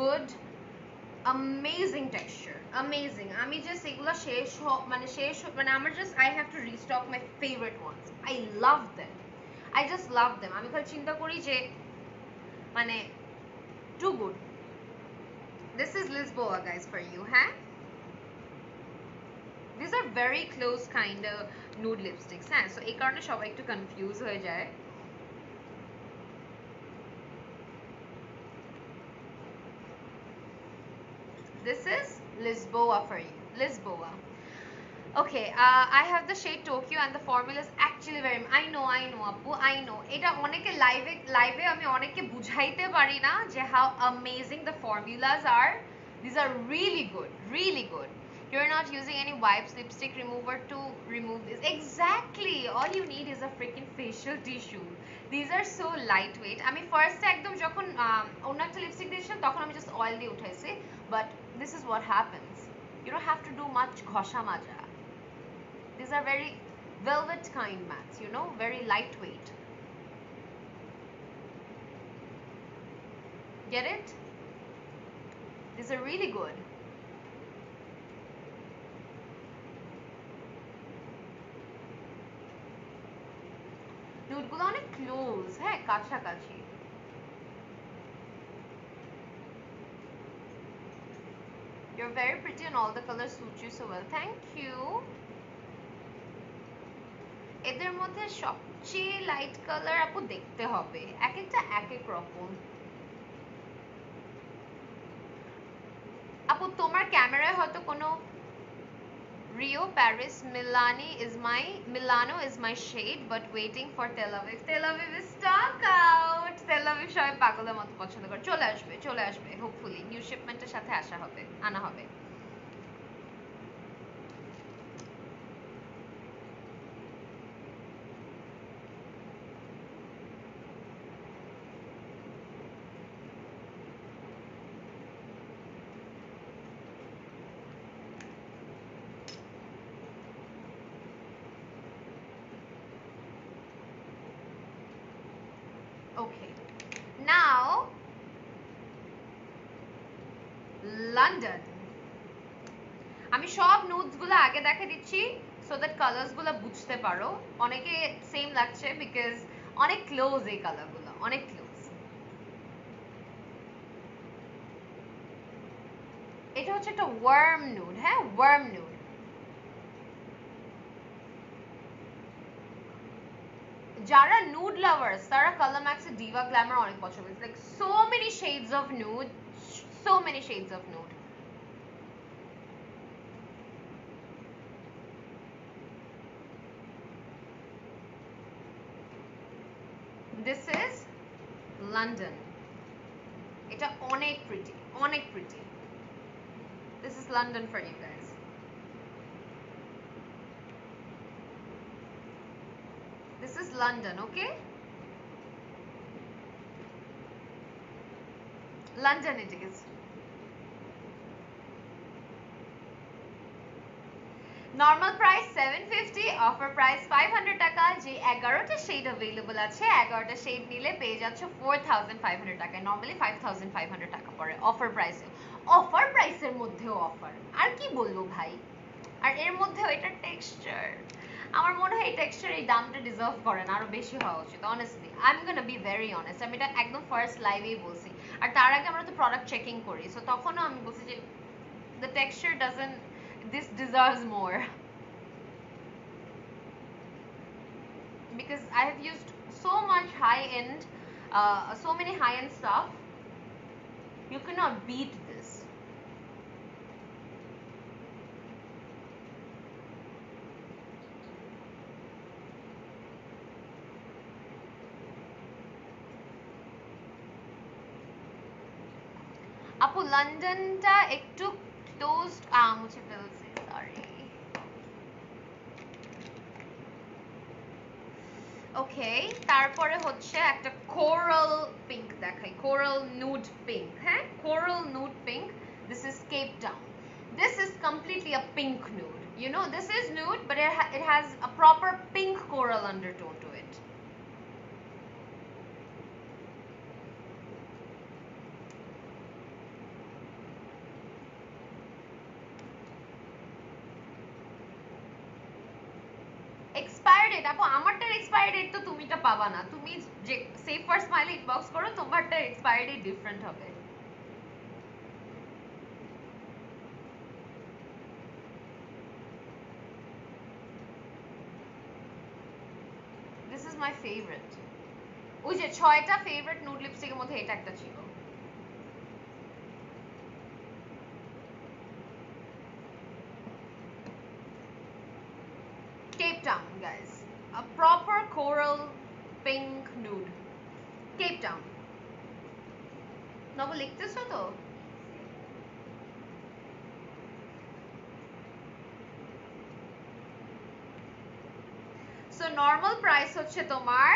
good, amazing texture, amazing. আমি জাস্ট এগুলো মানে আমার just I have to restock my favorite ones. I love them, I just love them. আমি খালি চিন্তা করি যে মানে too good. This is Lisboa guys for you, হ্যাঁ? These are very close kind of nude lipsticks, হ্যাঁ, so এই কারণে সবাই একটু কনফিউজ হয়ে যায়। This is Lisboa for you, Lisboa. Okay, I have the shade Tokyo and the formula is actually very, I know আপু, I know এটা অনেকে লাইভে আমি অনেকে বুঝাইতে পারি না যে how amazing the formulas are. These are really good, really good. You're not using any wipes, lipstick remover to remove this. Exactly, all you need is a freaking facial tissue. These are so lightweight. আমি ফার্স্টে একদম যখন অন্য একটা lipstick দিয়েছিলাম তখন আমি just oil দিয়ে উঠাইছি, but this is what happens, you don't have to do much ঘষা মাজা. These are very velvet kind mattes, you know, very lightweight. Get it? These are really good. Nude গুলো অনেক close, হ্যাঁ, কাছাকাছি। You're very pretty and all the colors suit you so well. Thank you. এদের মধ্যে সবচেয়ে light colour আপু দেখতে হবে, এক একটা এক এক রকম। আপু তোমার ক্যামেরায় হয়তো কোনো Rio, Paris, Milano is my shade, but waiting for Tel Aviv. Tel Aviv is stock out. Tel Aviv সবাই পাগলের মতো পছন্দ করে। চলে আসবে hopefully নিউ শিপমেন্টের সাথে আনা হবে। Okay, now London. আমি সব নোটস গুলো আগে দেখে দিচ্ছি সো দ্যাট কালার্স গুলো বুঝতে পারো। অনেকে সেম লাগছে বিকজ অনেক ক্লোজ এই কালার গুলো, অনেক ক্লোজ। এটা হচ্ছে একটা ওয়ার্ম নুড, হ্যাঁ ওয়ার্ম নুড। যারা নুড লাভার্স তারা কালার ম্যাক্সের ডিভা গ্ল্যামার অনেক পছন্দ। It's like so many shades of nude, so many shades of nude. This is London. এটা অনেক pretty, অনেক pretty. This is London for you guys. This is London, okay? London it is. Normal price 750, offer price 500 টাকা। যে 11টা shade available আছে 11টা shade নিলে পেয়ে যাচ্ছ 4500 টাকায়। নরমালি 5500 টাকা পড়ে অফার প্রাইসে। অফার প্রাইসের মধ্যেও অফার, আর কি বলবো ভাই। আর এর মধ্যেও এটা টেক্সচার, আমার মনে হয় এই টেক্সচার এই দামটা ডিজার্ভ করে না, আরো বেশি হওয়া উচিত। Honestly I am gonna be very honest, আমি এটা একদম ফার্স্ট লাইভেই বলছি। আর তার আগে আমরা তো প্রোডাক্ট চেকিং করি, সো তখনও আমি বলছি যে the texture doesn't, this deserves more because I have used so much high-end so many high-end stuff. You cannot beat this. আপু লন্ডনটা একটু ক্লোজড, মুছে ফেলছি, সরি। ওকে, তারপরে হচ্ছে একটা কোরাল পিঙ্ক দেখাই, কোরাল নুড পিঙ্ক। হ্যাঁ, coral nude pink. This is Cape Town. This is completely a pink nude. You know, this is nude, but it has a proper pink coral undertone to it. Expire date আপু আমারটার expire date তো তুমিটা পাবা না। তুমি যে save for smile inbox করো, তোমারটার expire date different হবে। This is my favorite. ওই যে 6টা ফেভারিট নুড লিপস্টিকের মধ্যে এটা একটা ছিল। Cape Town, guys. A proper coral pink nude. Cape Town. নব লিখতেছো তো? So normal price হচ্ছে তোমার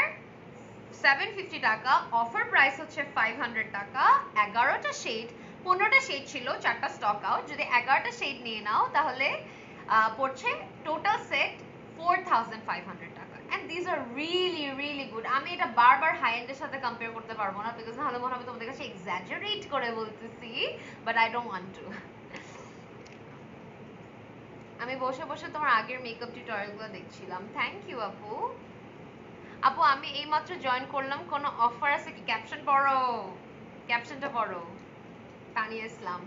750 টাকা, অফার প্রাইস হচ্ছে 500 টাকা। 11টা শেড, 15টা শেড ছিল, 4টা স্টক আউট। যদি 11টা শেড নিয়ে নাও তাহলে পড়ছে টোটাল সেট 4500 টাকা। And this are really really good. আমি এটা বারবার হাই এন্ডের সাথে কম্পেয়ার করতে পারবো না, বিকজ নাহলে মনে হবে তোমাদের কাছে এক্সাজারেট করে বলতেছি, but I don't want to. আমি বসে বসে তোমার আগের মেকআপ টিউটোরিয়ালগুলো দেখছিলাম। থ্যাংক ইউ আপু। আপু আমি এইমাত্র জয়েন করলাম, কোনো অফার আছে কি? ক্যাপশন পড়ো, ক্যাপশনটা পড়ো। তানিয়া ইসলাম।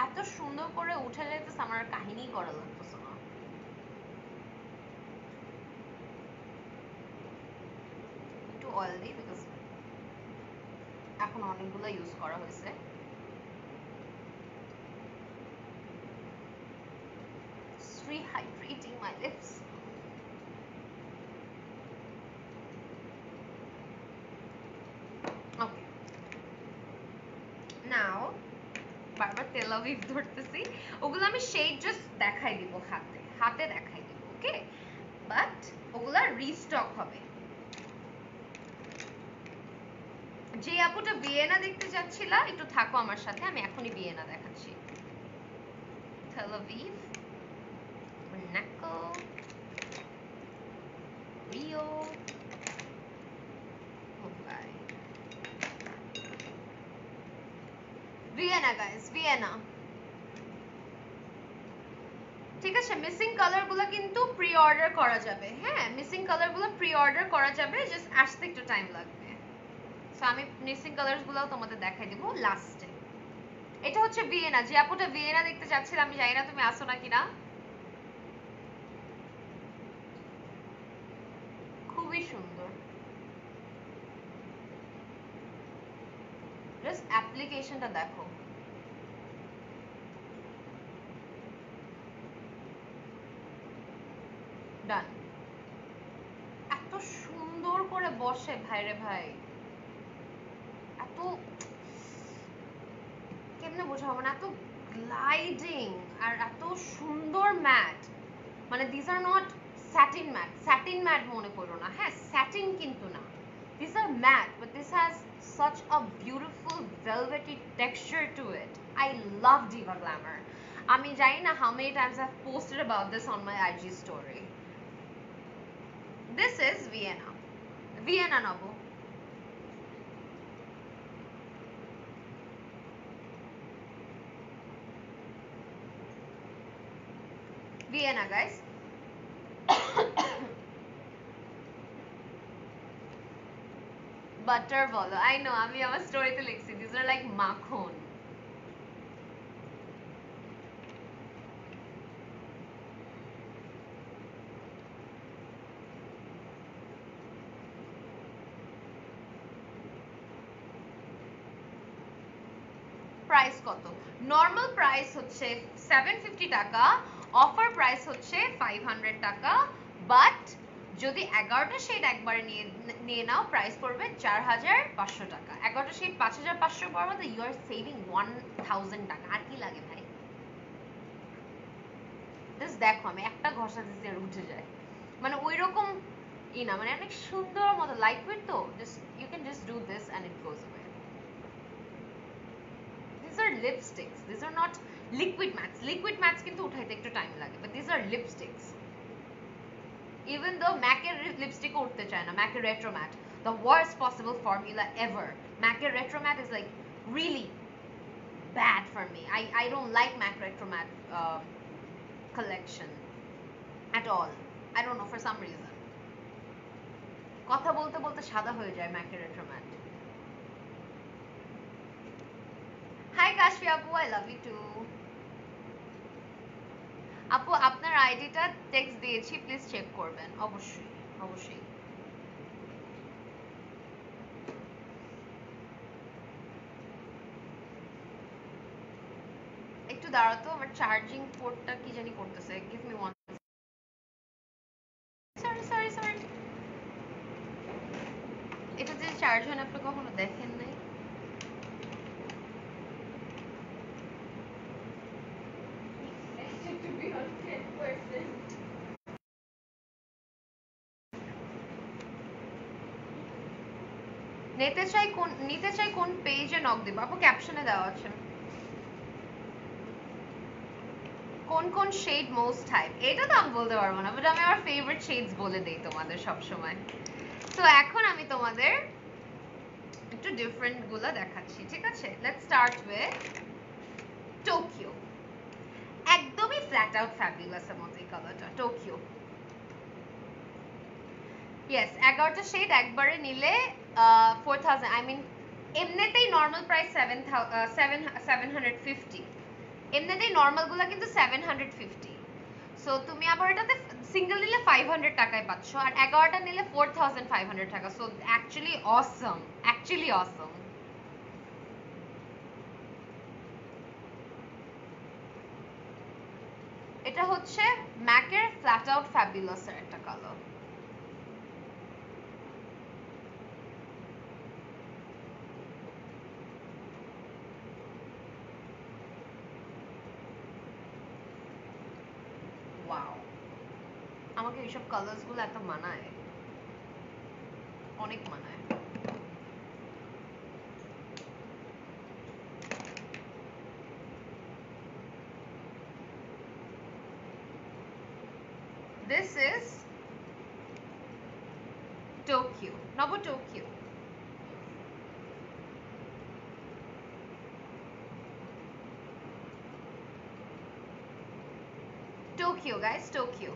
এত সুন্দর করে উঠে যেতেছে, আমার কাহিনী করা লাগতেছে না। একটু অয়েল দিই বিকজ এখন অনেকগুলো ইউজ করা হয়েছে। just rehydrating my lips. Okay, now বারবার তেল অভিভ ধরতেছি, ওগুলো আমি শেড জাস্ট দেখাই দিব, হাতে দেখাই দিব, ওকে? বাট ওগুলা রিস্টক হবে। যে আপুটা ভিয়েনা দেখতে যাচ্ছিলা, একটু থাকো আমার সাথে, আমি এখনই ভিয়েনা দেখাচ্ছি। Tel Aviv, Monaco, Rio, Mumbai, Vienna guys, Vienna. ঠিক আছে, মিসিং কালার গুলো কিন্তু প্রি অর্ডার করা যাবে। হ্যাঁ, মিসিং কালার গুলো প্রি অর্ডার করা যাবে, জাস্ট আসতে একটু টাইম লাগবে। সো আমি মিসিং কালারস গুলো তোমাদের দেখাই দিব লাস্টে। এটা হচ্ছে ভিয়েনা। যে আপুটা ভিয়েনা দেখতে চাচ্ছিল, আমি জানি না তুমি আসো না কিনা। খুবই সুন্দর, জাস্ট অ্যাপ্লিকেশনটা দেখো। ডান। এত সুন্দর করে বসে ভাইরে ভাই, এত কেমনে বোঝাবো না, এত গ্লাইডিং আর এত সুন্দর ম্যাট। মানে this are not satin matte, satin matte মনে করো না, হ্যাঁ স্যাটিন কিন্তু না, this are matte, but this has such a beautiful velvety texture to it. I love Diva Glamour. আমি জানি না how many times I've posted about this on my IG story. This is Vienna. Vienna Nabu. Vienna guys. Butter bolo. I know, আমি আমার স্টোরিতে লিখছি, these are like মাখন। Price কত? Normal price হচ্ছে 750 টাকা, অফার প্রাইস হচ্ছে 500 টাকা, বাট যদি 11টা শেড একবারে নিয়ে নাও প্রাইস পড়বে 4500 টাকা। 11টা শেড 5500 পড়বে, তো ইউ আর সেভিং 1000 টাকা। আর কি লাগে ভাই? জাস্ট দেখো, আমি একটা ঘষা দিতে আর উঠে যায়, মানে ওইরকম না, মানে অনেক সুন্দর মতো লাইট ওয়েট, তো just you can just do this and it goes away. These are lipsticks. These are not liquid mattes. Liquid mattes কিন্তু উঠাইতে একটু টাইম লাগে, but these are lipsticks. Even though MAC এর lipstick উঠতে চায় না, MAC এর retro matte, the worst possible formula ever. MAC এর retro matte is like really bad for me. I don't like MAC retro matte collection at all. I don't know, for some reason. কথা বলতে বলতে সাদা হয়ে যায় MAC এর retro matte. Hi Kashfi Apu, I love you too. আপু আপনার আইডিটা টেক্সট দিয়েছি, প্লিজ চেক করবেন। অবশ্যই অবশ্যই। একটু দাঁড়াও তো, আমার চার্জিং পোর্টটা কি জানি করতেছে। Give me one. Sorry sorry sorry, এটা যে চার্জ হয় না, আপনি কখনো দেখেন নাই? নিতে চাই কোন পেজে নক দিব? আপু ক্যাপশনে দেওয়া আছে। কোন কোন শেড মোস্ট হাইপ, এটা তো আমি বলতে পারবো না, বাট আমি আমার ফেভারিট শেডস বলে দেই তোমাদের সব সময়। তো এখন আমি তোমাদের একটু ডিফারেন্ট গুলো দেখাচ্ছি, ঠিক আছে? Let's start with Tokyo. একদমই ফ্ল্যাট আউট ফ্যাবুলাসের মতো এই কালারটা, টোকিও। ইয়েস, 11টা শেড একবারে নিলে 4000, আই মিন এমনিতেই নর্মাল প্রাইস 750, এমনিতেই নর্মাল গুলো কিন্তু 750। সো তুমি আবার এটাতে সিঙ্গেল নিলে 500 টাকায় পাচ্ছ, আর 11টা নিলে 4500 টাকা। সো অ্যাকচুয়ালি অসম, অ্যাকচুয়ালি অসম। এটা এটা হচ্ছে ম্যাকের ফ্ল্যাট আউট ফ্যাবুলাস এর একটা কালার। ওয়াও, আমাকে এইসব কালার্স গুলো এত মানায়, অনেক মানায়। This is Tokyo, Nobu Tokyo. Tokyo guys, Tokyo.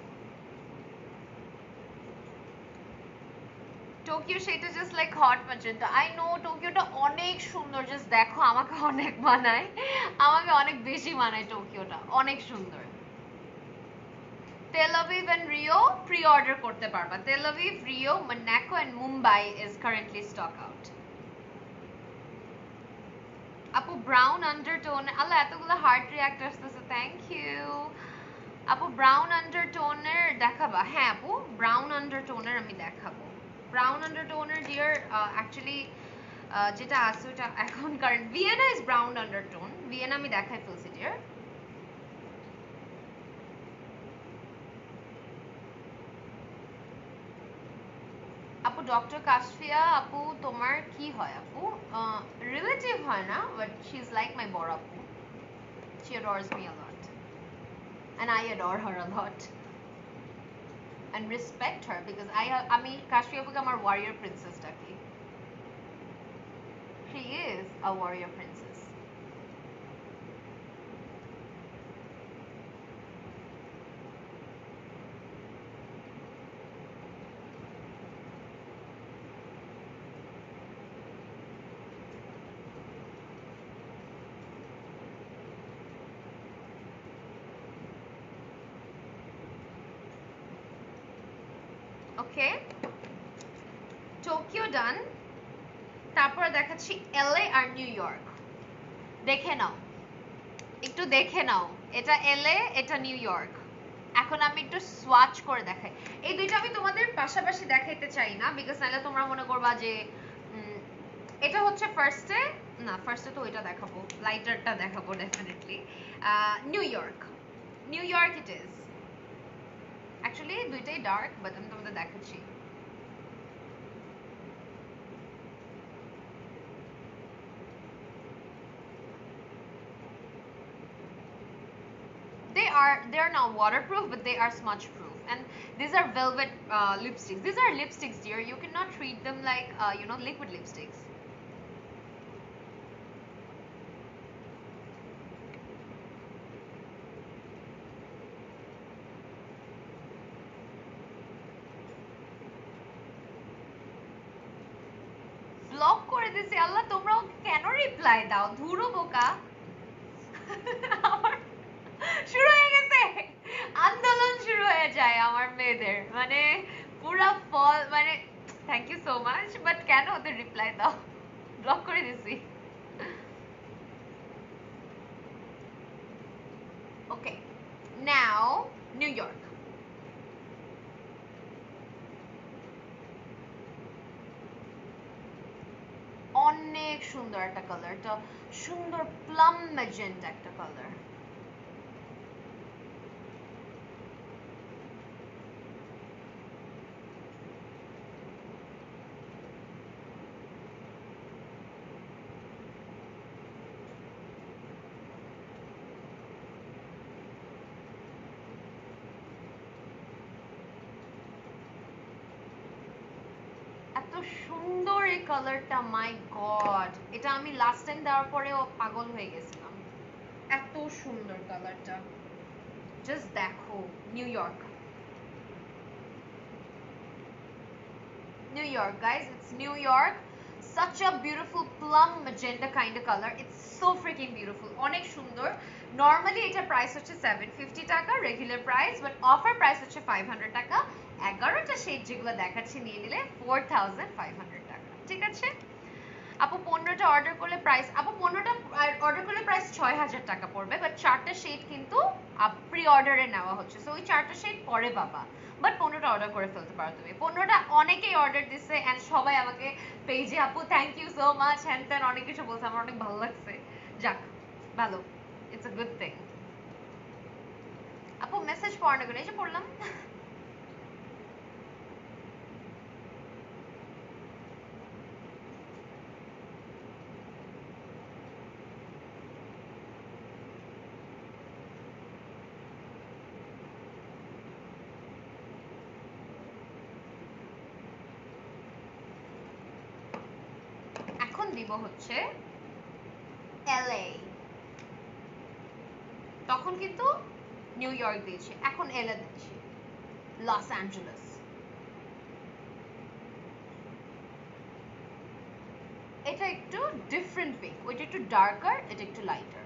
Tokyo সেটা just like hot magenta. I know টোকিওটা অনেক সুন্দর, জাস্ট দেখো আমাকে অনেক মানায়, আমাকে অনেক বেশি মানায় টোকিওটা, অনেক সুন্দর। Tel Aviv and Rio pre order করতে পারবা। Tel Aviv, Rio, Monaco and Mumbai is currently stock out. আপু ব্রাউন আন্ডারটোন, আল্লাহ এতগুলো হার্ট রিঅ্যাক্ট আসতেছে, থ্যাংক ইউ আপু। ব্রাউন আন্ডারটোনের দেখাবা? হ্যাঁ আপু, ব্রাউন আন্ডারটোনের আমি দেখাবো। ব্রাউন আন্ডারটোনের ডিয়ার অ্যাকচুয়ালি যেটা আছে ওটা এখন current Vienna is brown undertone, Vienna আমি দেখাই ফেলছি ডিয়ার। আপু ডক্টর কাশফিয়া আপু তোমার কি হয় আপু? রিলেটিভ হয় না, but she is like my বড় আপু। She adores me a lot and I adore her a lot and respect her because আমি কাশফিয়া আপুকে আমার ওয়ারিয়র প্রিন্সেস ডাকি। She is a warrior princess. Okay, Tokyo done. তারপর দেখাচ্ছি এলএ আর new York. দেখে নাও, একটু দেখে নাও, এটা এলএ, এটা নিউ ইয়র্ক। এখন আমি একটু সোয়াচ করে দেখাই। এই দুইটা আমি তোমাদের পাশাপাশি দেখাইতে চাই না, বিকজ নাহলে তোমরা মনে করবা যে এটা হচ্ছে ফার্স্টে, না ফার্স্টে তো ওইটা দেখাবো, লাইটারটা দেখাবো definitely. New York, new York it is. Actually দুইটাই ডার্ক, বাট আমি তোমাদের দেখাচ্ছি। They are not waterproof, but they are smudge proof, and these are velvet lipsticks. These are lipsticks, dear. You cannot treat them like liquid lipsticks. Block করে দিছি, আল্লাহ তোমরা কেন reply দাও? ধুরো বোকা। আমার শুরু হয়ে গেছে, আন্দোলন শুরু হয়ে যায় আমার মেয়েদের, মানে পুরা ফল, মানে thank you so much, but কেন ওদের রিপ্লাই দাও? ব্লক করে দিছি। Okay, now New York. অনেক সুন্দর একটা কালার, এটা সুন্দর প্লাম ম্যাজেন্টা একটা কালার। এত সুন্দর এই কালারটা, মাই গড, এটা আমি লাস্ট টাইম দেওয়ার পরেও পাগল হয়ে গেছিলাম, এত সুন্দর কালারটা। জাস্ট দেখো, new York, New York guys, it's New York. Such a beautiful plum magenta kind of color. It's so freaking beautiful. অনেক সুন্দর। নরমালি এটা প্রাইস হচ্ছে 750 টাকা regular price, but offer price হচ্ছে 500 টাকা। 11টা শেড যেগুলো দেখাচ্ছি নিয়ে নিলে 4500 টাকা, ঠিক আছে আপু? 15টা অর্ডার করলে প্রাইস, আপু 15টা অর্ডার করলে প্রাইস ৬,০০০ টাকা পড়বে, বাট 4টা শেড কিন্তু প্রি অর্ডারে নেওয়া হচ্ছে, সো ওই 4টা শেড পরে পাবা, বাট 15টা অর্ডার করে ফেলতে পারো তুমি। 15টা অনেকেই অর্ডার দিছে এন্ড সবাই আমাকে পেজে আপু থ্যাংক ইউ সো মাচ হ্যান ত্যান অনেক কিছু বলছে, আমার অনেক ভালো লাগছে। যাক ভালো, ইটস আ গুড থিং। আপু মেসেজ পড়ো না কেন? এই যে পড়লাম। এখন দিব হচ্ছে LA, তখন কিন্তু নিউ ইয়র্ক দিয়েছি, এখন LA দিচ্ছি, লস অ্যাঞ্জেলেস। এটা একটু ডিফারেন্ট পিঙ্ক, ওইটা একটু ডার্কার, এটা একটু lighter.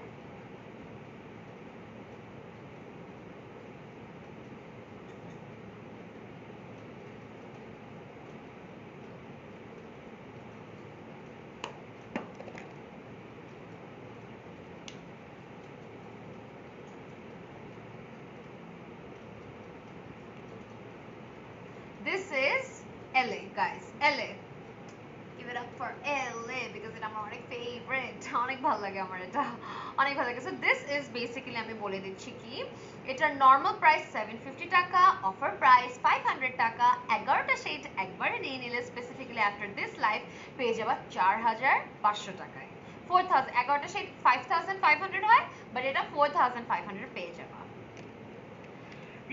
This is LA, guys. LA. Give it up for LA because এটা আমার অনেক ফেভারিট, অনেক ভালো লাগে আমার, এটা অনেক ভালো লাগে। সো দিস ইজ বেসিক্যালি আমি বলে দিচ্ছি কি, এটার নর্মাল প্রাইস 750 টাকা, অফার প্রাইস 500 টাকা। 11টা শেড একবারে নিয়ে নিলে স্পেসিফিক্যালি আফটার দিস লাইভ পেয়ে যাবা 4,500 টাকায়। 4,000, 11টা শেড 5,500 হয়, বাট এটা 4,500 পেয়ে যাবা।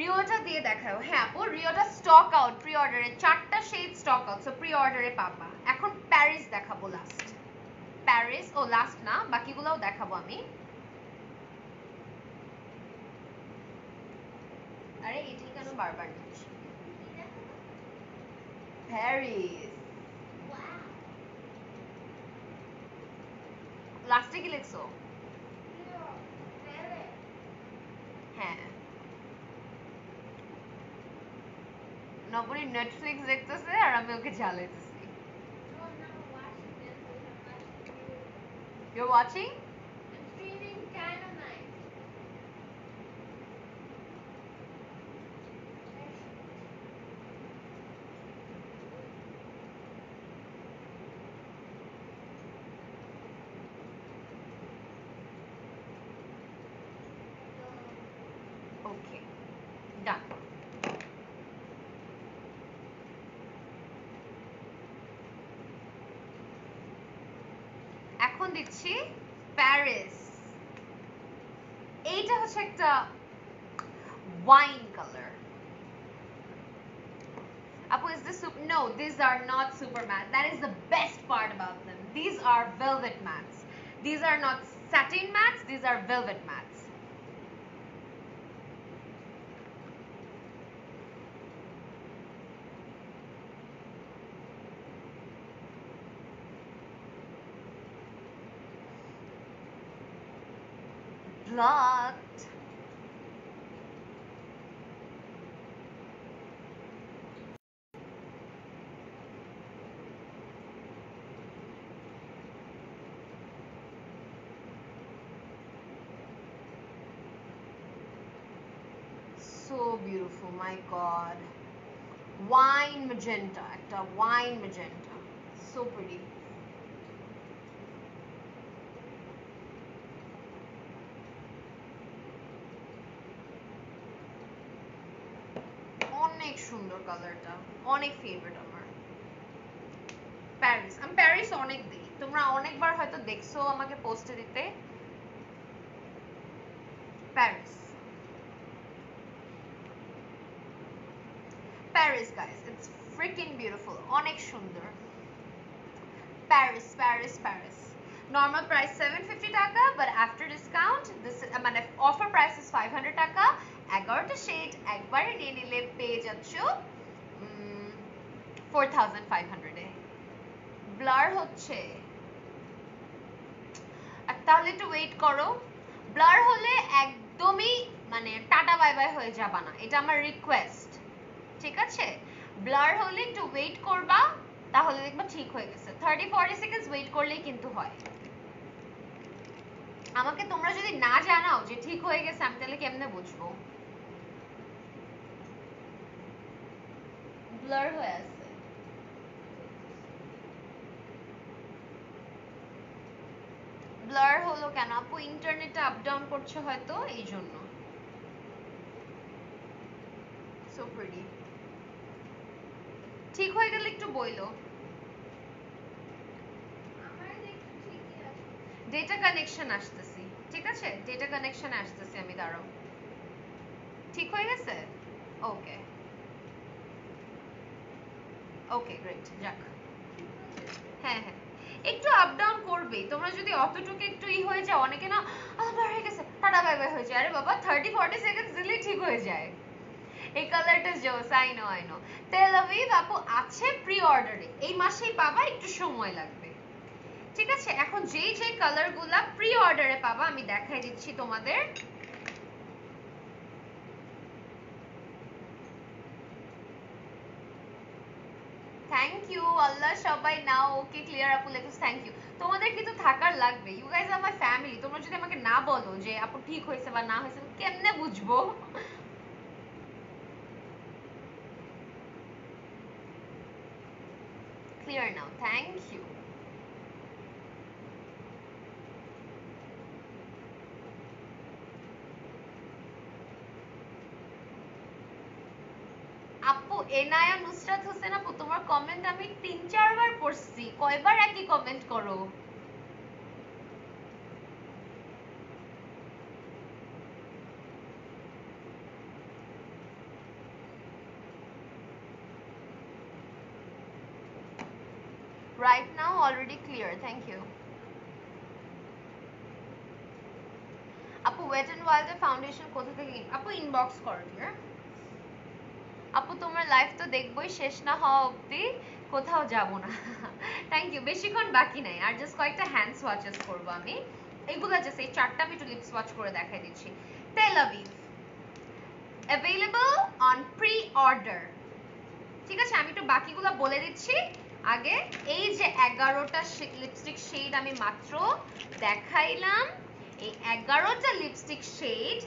রিওটা দিয়ে দেখাও। হ্যাঁ আপু, রিওটা স্টক আউট, প্রি অর্ডারে 4টা shade stock out, so pre অর্ডারে পাবা। এখন প্যারিস দেখাবো লাস্ট। প্যারিস ও লাস্ট না, বাকিগুলোও দেখাবো আমি। আরে এটাই কেন বারবার নিচ্ছি? প্যারিস লাস্টে কি লিখছো? হ্যাঁ, নবনী নেটফ্লিক্স দেখতেছে আর আমি ওকে জ্বালাইতেছি। You're watching? I'm streaming Dynamite. Okay, done. এখন দিচ্ছি প্যারিস। এইটা হচ্ছে একটা wine colour. Apu, is this super? No, these are not super matte. That is the best part about them. These are velvet mattes. These are not satin mattes. These are velvet mattes. Blocked. So beautiful, my god. Wine magenta, একটা wine magenta. So pretty. অনেক সুন্দর কালারটা, অনেক favourite আমার। Paris, আমি Paris অনেক দিই, তোমরা অনেকবার হয়তো দেখছো আমাকে পোস্টে দিতে। Paris, Paris guys, it's freaking beautiful, অনেক সুন্দর। Paris Paris Paris. Normal price 750 টাকা, বাট আফটার ডিসকাউন্ট দিস মানে অফার প্রাইস ইজ 500 টাকা। 11টা শেড একবারে নিয়ে নিলে পেয়ে যাচ্ছ 4,500 এ। ব্লার হচ্ছে, তাহলে একটু ওয়েট করো। ব্লার হলে একদমই মানে টাটা বাই বাই হয়ে যাবা না, এটা আমার রিকোয়েস্ট, ঠিক আছে? ব্লার হলে একটু ওয়েট করবা, তাহলে দেখবা ঠিক হয়ে গেছে। 30-40 সেকেন্ডস ওয়েট করলেই কিন্তু হয়। আমাকে তোমরা যদি না জানাও যে ঠিক হয়ে গেছে আমি তাহলে কেমনে বুঝবো? ব্লার হয়ে আছে। ব্লার হলো কেন আপু? ইন্টারনেটে আপ ডাউন করছে হয়তো এই জন্য। So pretty. ঠিক হয়ে গেলে একটু বইলো। ডেটা কানেকশন আসতেছি, ঠিক আছে? ডেটা কানেকশনে আসতেছি আমি, দাঁড়াও। ঠিক হয়ে গেছে? ওকে ওকে গ্রেট, যাক। হ্যাঁ হ্যাঁ, একটু আপ ডাউন করবেই। তোমরা যদি অতটুকু একটু হয়ে যাও, অনেকে না আবার হয়ে গেছে টাটা বাই বাই হয়ে যায়। আরে বাবা 30-40 সেকেন্ডস দিলেই ঠিক হয়ে যায়। এই কালারটা জোস, আই নো। তেল আভিভ আপু আছে প্রি অর্ডারে, এই মাসেই পাবা, একটু সময় লাগবে। ঠিক আছে, এখন যেই যেই কালারগুলা প্রি অর্ডারে পাবা আমি দেখাই দিচ্ছি তোমাদের। থ্যাংক ইউ আল্লাহ, সবাই নাও ওকে ক্লিয়ার আপু লেখুস, থ্যাংক ইউ। তোমাদের কিন্তু থাকার লাগবে, you guys are my family. তোমরা যদি আমাকে না বলো যে আপু ঠিক হয়েছে বা না হয়েছে, কেমনে বুঝবো? Clear now, thank you. আপু এনায়া নুসরাত হোসেন আপু, তোমার কমেন্ট আমি 3-4 বার পড়ছি, কয়বার একই কমেন্ট করো? Right now already clear, thank you. আপু ওয়েট এন্ড ওয়াইল্ডের ফাউন্ডেশন কোথা থেকে? আপু ইনবক্স করো ডিয়ার। আপু তোমার লাইফ তো দেখবই, শেষ না হওয়া অবধি কোথাও যাব না। Thank you. বেশিক্ষণ বাকি নাই, আর জাস্ট কয়েকটা হ্যান্ড সোয়াচেস করব আমি। এইগুলা জাস্ট এই চারটা আমি একটু লিপ সোয়াচ করে দেখাই দিচ্ছি। Tel Aviv available on pre order. ঠিক আছে, আমি একটু বাকিগুলো বলে দিচ্ছি আগে। এই যে 11টা লিপস্টিক শেড আমি মাত্র দেখাইলাম, এই 11টা lipstick shade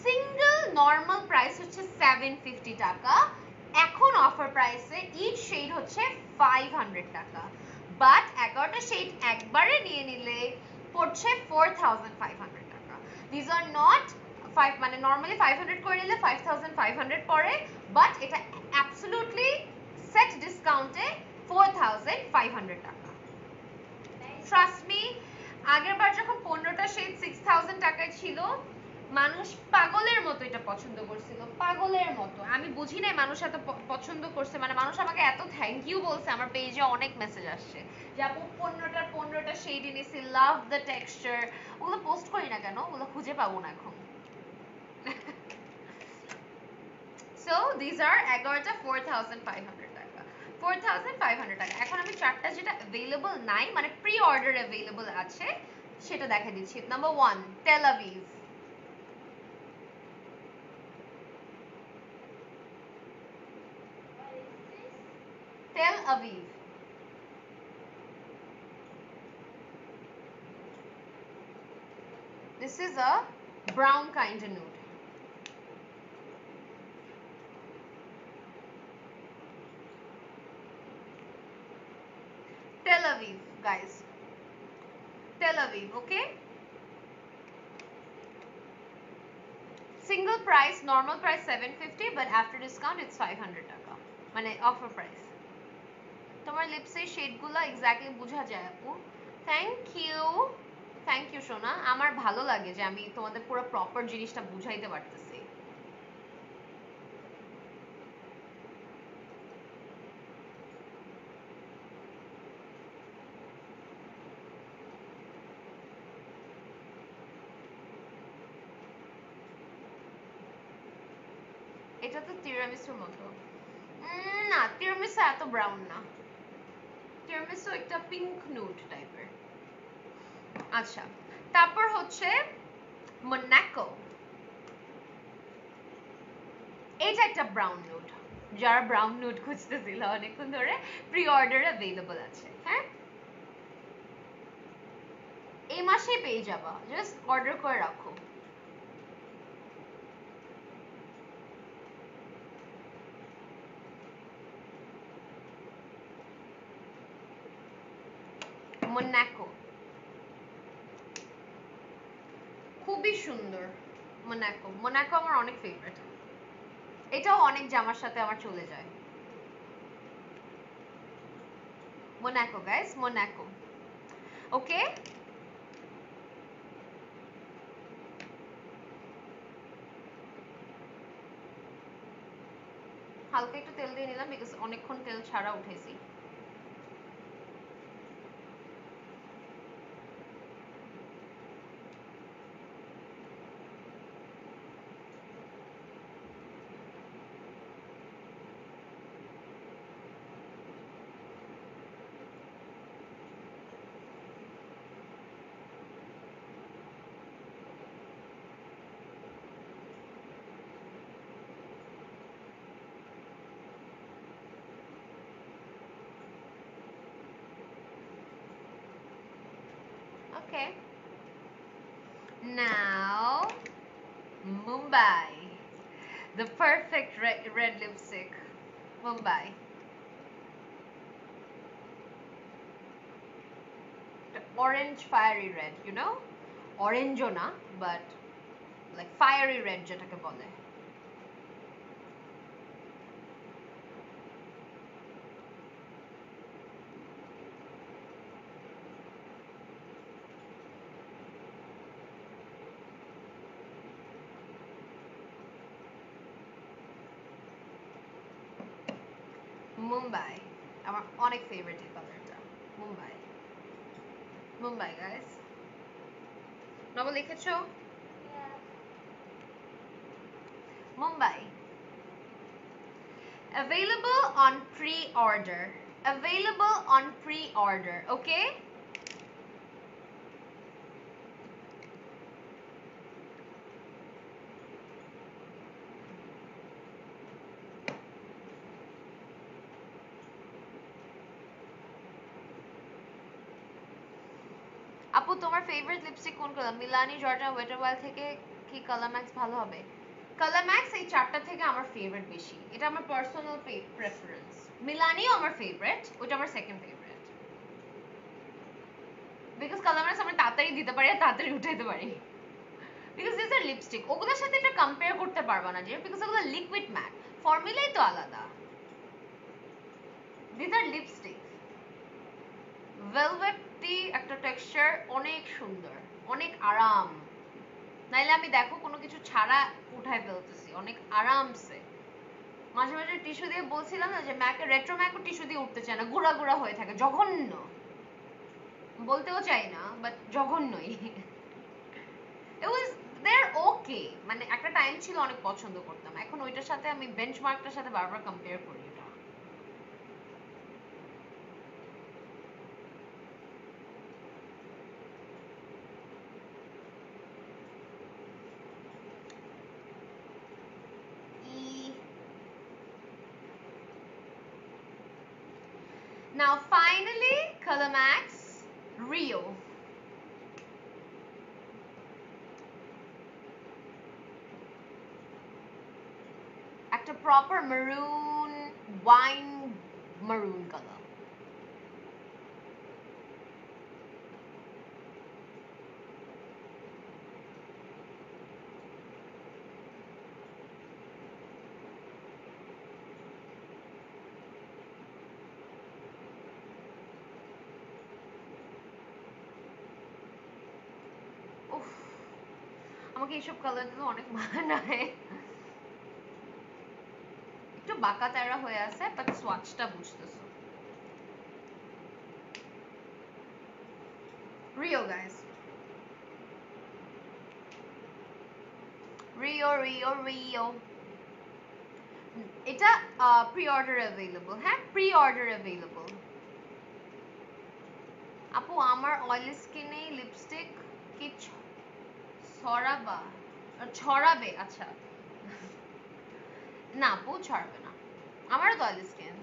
single normal price হচ্ছে 750 টাকা। এখন অফার প্রাইসে ইচ শেড হচ্ছে 500 টাকা। বাট 11টা শেড একবারে নিয়ে নিলে পড়ছে 4500 টাকা। দিস আর নট 5, মানে নরমালি 500 করে নিলে 5500 পড়ে, বাট এটা অ্যাবসলিউটলি সেট ডিসকাউন্টে 4500 টাকা। ট্রাস্ট মি, আগের বার যখন 15টা শেড 6000 টাকায় ছিল, মানুষ পাগলের মতো এটা পছন্দ করছিল, পাগলের মতো। আমি বুঝি নাই মানুষ এত পছন্দ করছে, মানে মানুষ আমাকে এত থ্যাংক ইউ বলছে, আমার পেজে অনেক মেসেজ আসছে যে আপু 15টা শেড এনেছি, লাভ দ্য টেক্সচার। ওগুলো পোস্ট করি না কেন? ওগুলো খুঁজে পাবো না এখন। সো দিস আর 11টা 4500 টাকা, 4500 টাকা। এখন আমি চারটা যেটা অ্যাভেলেবল নাই, মানে প্রি অর্ডার অ্যাভেলেবল আছে, সেটা দেখা দিচ্ছি। Number 1 Tel Aviv. Tel Aviv, this is a brown kind of nude. Tel Aviv guys, Tel Aviv, okay? Single price, normal price 750, but after discount it's 500 টাকা, মানে অফার প্রাইস। তোমার লিপসের শেডগুলো exactly বোঝা যায় আপু, থ্যাংক ইউ। থ্যাংক ইউ সোনা, আমার ভালো লাগে যে আমি তোমাদের পুরো প্রপার জিনিসটা বুঝাইতে পারতেছি। এটা তো তিরামিসুর মতো না, তিরামিসু এত ব্রাউন না, তিরামিসু একটা পিঙ্ক নুড টাইপের। আচ্ছা, তারপর হচ্ছে মোনাকো, এটা একটা ব্রাউন নুড, যারা ব্রাউন নুড খুঁজতেছিল অনেকক্ষণ ধরে, প্রি অর্ডার অ্যাভেলেবল আছে। হ্যাঁ, এই মাসেই পেয়ে যাবা, জাস্ট অর্ডার করে রাখো। মোনাকো খুবই সুন্দর। মোনাকো মোনাকো আমার অনেক ফেভারিট, এটাও অনেক জামার সাথে আমার চলে যায়। Monaco guys, Monaco. ওকে, হালকা একটু তেল দিয়ে নিলাম বিকজ অনেকক্ষণ তেল ছাড়া উঠেছি। Okay. Now, Mumbai. The perfect red lipstick. Mumbai. The orange fiery red, you know? Orange na, but like fiery red যেটাকে বলে। মুম্বাই আমার অনেক ফেভারিট এই কালারটা। মুম্বাই, মুম্বাই গাইস। নবল লিখেছো? Mumbai. Available on pre-order. Available on pre-order, okay? আপু তোমার ফেভারিট লিপস্টিক কোন colour? Milani, Jordan, waiter wild থেকে কি কালার ম্যাক্স ভালো হবে? কালার ম্যাক্স এই চারটা থেকে আমার ফেভারিট বেশি, এটা আমার পার্সোনাল প্রেফারেন্স। মিলানিও আমার ফেভারিট, ওটা আমার second favourite. Because colour max আমরা তাড়াতাড়ি দিতে পারি আর তাড়াতাড়ি উঠাইতে পারি। বিকজ দিস আর লিপস্টিক, ওগুলোর সাথে এটা কম্পেয়ার করতে পারবা না, যে বিকজ ওগুলো লিকুইড ম্যাট, ফর্মুলাই তো আলাদা। দিস আর লিপস্টিক, ভেলভেটি একটা টেক্সচার, অনেক সুন্দর, অনেক আরাম। নাইলে আমি দেখো কোনো কিছু ছাড়া উঠাই ফেলতেছি অনেক আরামসে। মাঝে মাঝে টিস্যু দিয়ে বলছিলাম না যে ম্যাকের রেট্রো ম্যাকও টিস্যু দিয়ে উঠতে চায় না, গুঁড়া গুঁড়া হয়ে থাকে, জঘন্য। বলতেও চাই না, বাট জঘন্যই। ইট ওয়াজ দেয়ার ওকে, মানে একটা টাইম ছিল অনেক পছন্দ করতাম, এখন ওইটার সাথে আমি বেঞ্চমার্কটার সাথে বারবার কম্পেয়ার করি এটা। Now finally, Color Max Rio. একটা proper maroon, wine maroon color. উফ, আমাকে এইসব কালার গুলো অনেক মানায়। একটু বাঁকা তেরা হয়ে আছে, বাট সোয়াচটা বুঝতেছো। Rio guys, Rio Rio Rio। এটা প্রি অর্ডার অ্যাভেলেবল, হ্যাঁ প্রি অর্ডার অ্যাভেলেবল। আপু আমার অয়েলি স্কিনে লিপস্টিক কি ছড়াবে? আচ্ছা, না আপু ছড়াবে না, আমারও তো oily skin.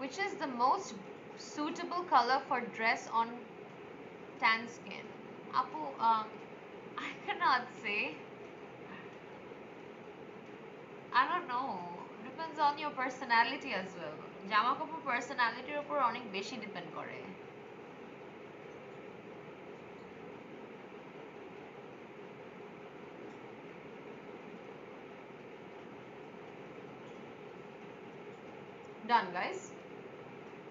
Which is the most suitable color for dress on tan skin. Apu, I cannot say. I don't know. Depends on your personality as well. জামা কাপড় personality উপর অনেক বেশি depend করে. Done guys.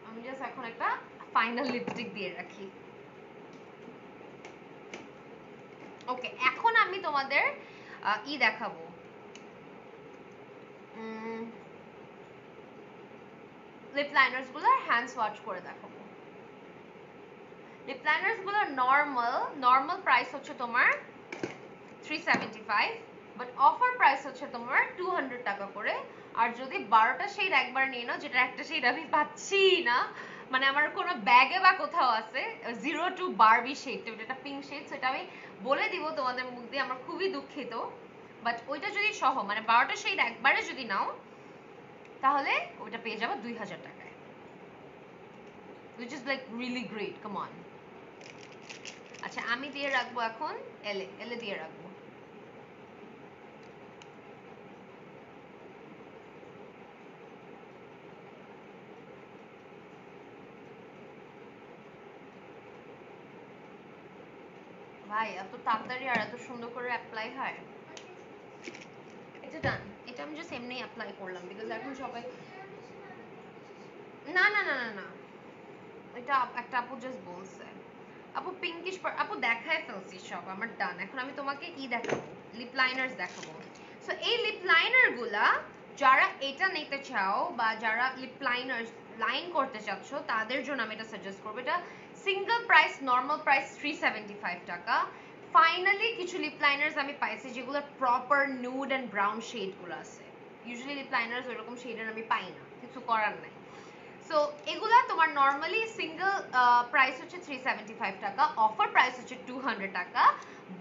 আমি জাস্ট এখন একটা final lipstick দিয়ে রাখি। ওকে, এখন আমি তোমাদের দেখাবো, লিপ লাইনার্স গুলো হ্যান্ড সোয়াচ করে দেখাবো। লিপ লাইনার্স গুলো নর্মাল প্রাইস হচ্ছে তোমার 375, বাট অফার প্রাইস হচ্ছে তোমার 200 টাকা করে। আর যদি 12টা শেড একবার নিয়ে নাও, যেটা একটা শেড আমি পাচ্ছি না, মানে আমার কোনো ব্যাগে বা কোথাও আছে 02 বারবি শেড, এটা পিঙ্ক শেড, সেটা আমি বলে দিব তোমাদের মুখ দিয়ে, আমরা খুবই দুঃখিত। বাট ওইটা যদি সহ মানে 12টা শেড একবারে যদি নাও, তাহলে ওইটা পেয়ে যাবে 2000 টাকায়, which is like really great, come on। আচ্ছা, আমি দিয়ে রাখবো এখন এলে দিয়ে রাখবো। ভাই এত তাড়াতাড়ি আর এত সুন্দর করে অ্যাপ্লাই হয়? এটা ডান, এটা আমি জাস্ট এমনি অ্যাপ্লাই করলাম বিকজ এখন সবাই, না না না না না, এটা একটা আপু জাস্ট বলছে। আপু পিঙ্কিশ, আপু দেখায় ফেলছি সব আমার ডান। এখন আমি তোমাকে কি দেখাবো, লিপ লাইনার্স দেখাবো। সো এই লিপ লাইনার গুলা যারা এটা নিতে চাও বা যারা লিপ লাইনার্স লাইন করতে চাচ্ছ, তাদের জন্য আমি এটা সাজেস্ট করবো। এটা সিঙ্গেল প্রাইস, নর্মাল প্রাইস 375 টাকা। ফাইনালি কিছু লিপ লাইনার্স আমি পাইছি যেগুলো proper nude and brown shade গুলো আছে। ইউজুয়ালি লিপ লাইনার্স ওইরকম শেডের আমি পাই না, কিছু করার নাই। সো এগুলা তোমার নরমালি সিঙ্গেল প্রাইস হচ্ছে 375 টাকা, অফার প্রাইস হচ্ছে 200 টাকা।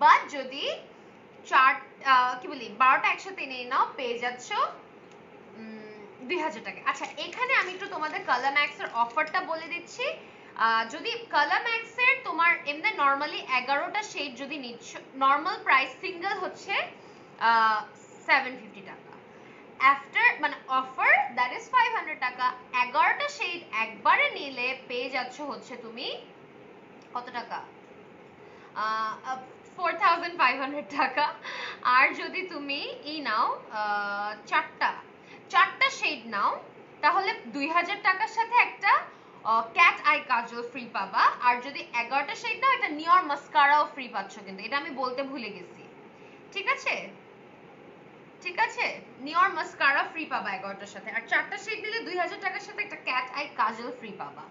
বাট যদি কি বলি 12টা একসাথে নিয়ে নাও, পেয়ে যাচ্ছ 2000 টাকা। আচ্ছা, এখানে আমি একটু তোমাদের কালার ম্যাক্স এর অফারটা বলে দিচ্ছি। যদি কালার ম্যাক্স এর তোমার এমনি নরমালি 11টা শেড যদি নিচ্ছ, নরমাল প্রাইস সিঙ্গেল হচ্ছে 750 টাকা। আফটার মানে অফার দ্যাট ইজ 500 টাকা। 11টা শেড একবারে নিলে পেয়ে যাচ্ছ হচ্ছে তুমি কত টাকা, 4500 টাকা। আর যদি তুমি নাও চারটা শেড নাও, তাহলে 2000 টাকার সাথে একটা ক্যাট আই কাজল ফ্রি পাবা। আর যদি 11টা শেড নাও, এটা নিয়র মাস্কারাও ফ্রি পাচ্ছ, কিন্তু এটা আমি বলতে ভুলে গেছি। ঠিক আছে, ঠিক আছে, নিয়র মাস্কারা ফ্রি পাবা 11টার সাথে। আর চারটা শেড নিলে 2000 টাকার সাথে একটা ক্যাট আই কাজল ফ্রি পাবা।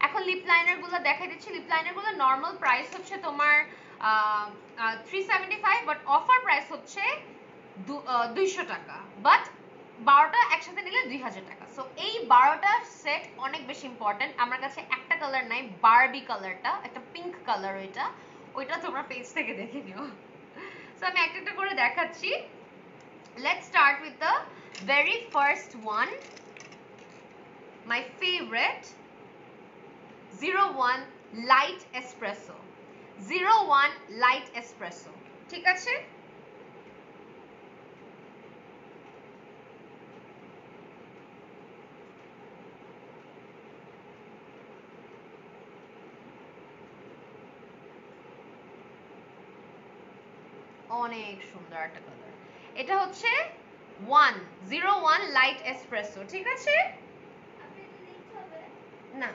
এখন লিপ লাইনার গুলো দেখাই দিচ্ছি। লিপ লাইনার গুলো নর্মাল প্রাইস হচ্ছে তোমার 375, বাট অফার প্রাইস হচ্ছে 200 টাকা। বাট 12টা একসাথে নিলে 2000 টাকা। সো এই 12টা সেট অনেক বেশি ইম্পর্টেন্ট। আমার কাছে একটা কালার নাই, বারবি কালারটা, একটা পিঙ্ক কালার, ওইটা তোমরা পেজ থেকে দেখে নিও। সো আমি একটা একটা করে দেখাচ্ছি। Let's start with the very first one, my favorite 01 light espresso, 01 light espresso। ঠিক আছে, অনেক সুন্দর একটা কালার। এটা হচ্ছে 01 লাইট এসপ্রেসো। ঠিক আছে, না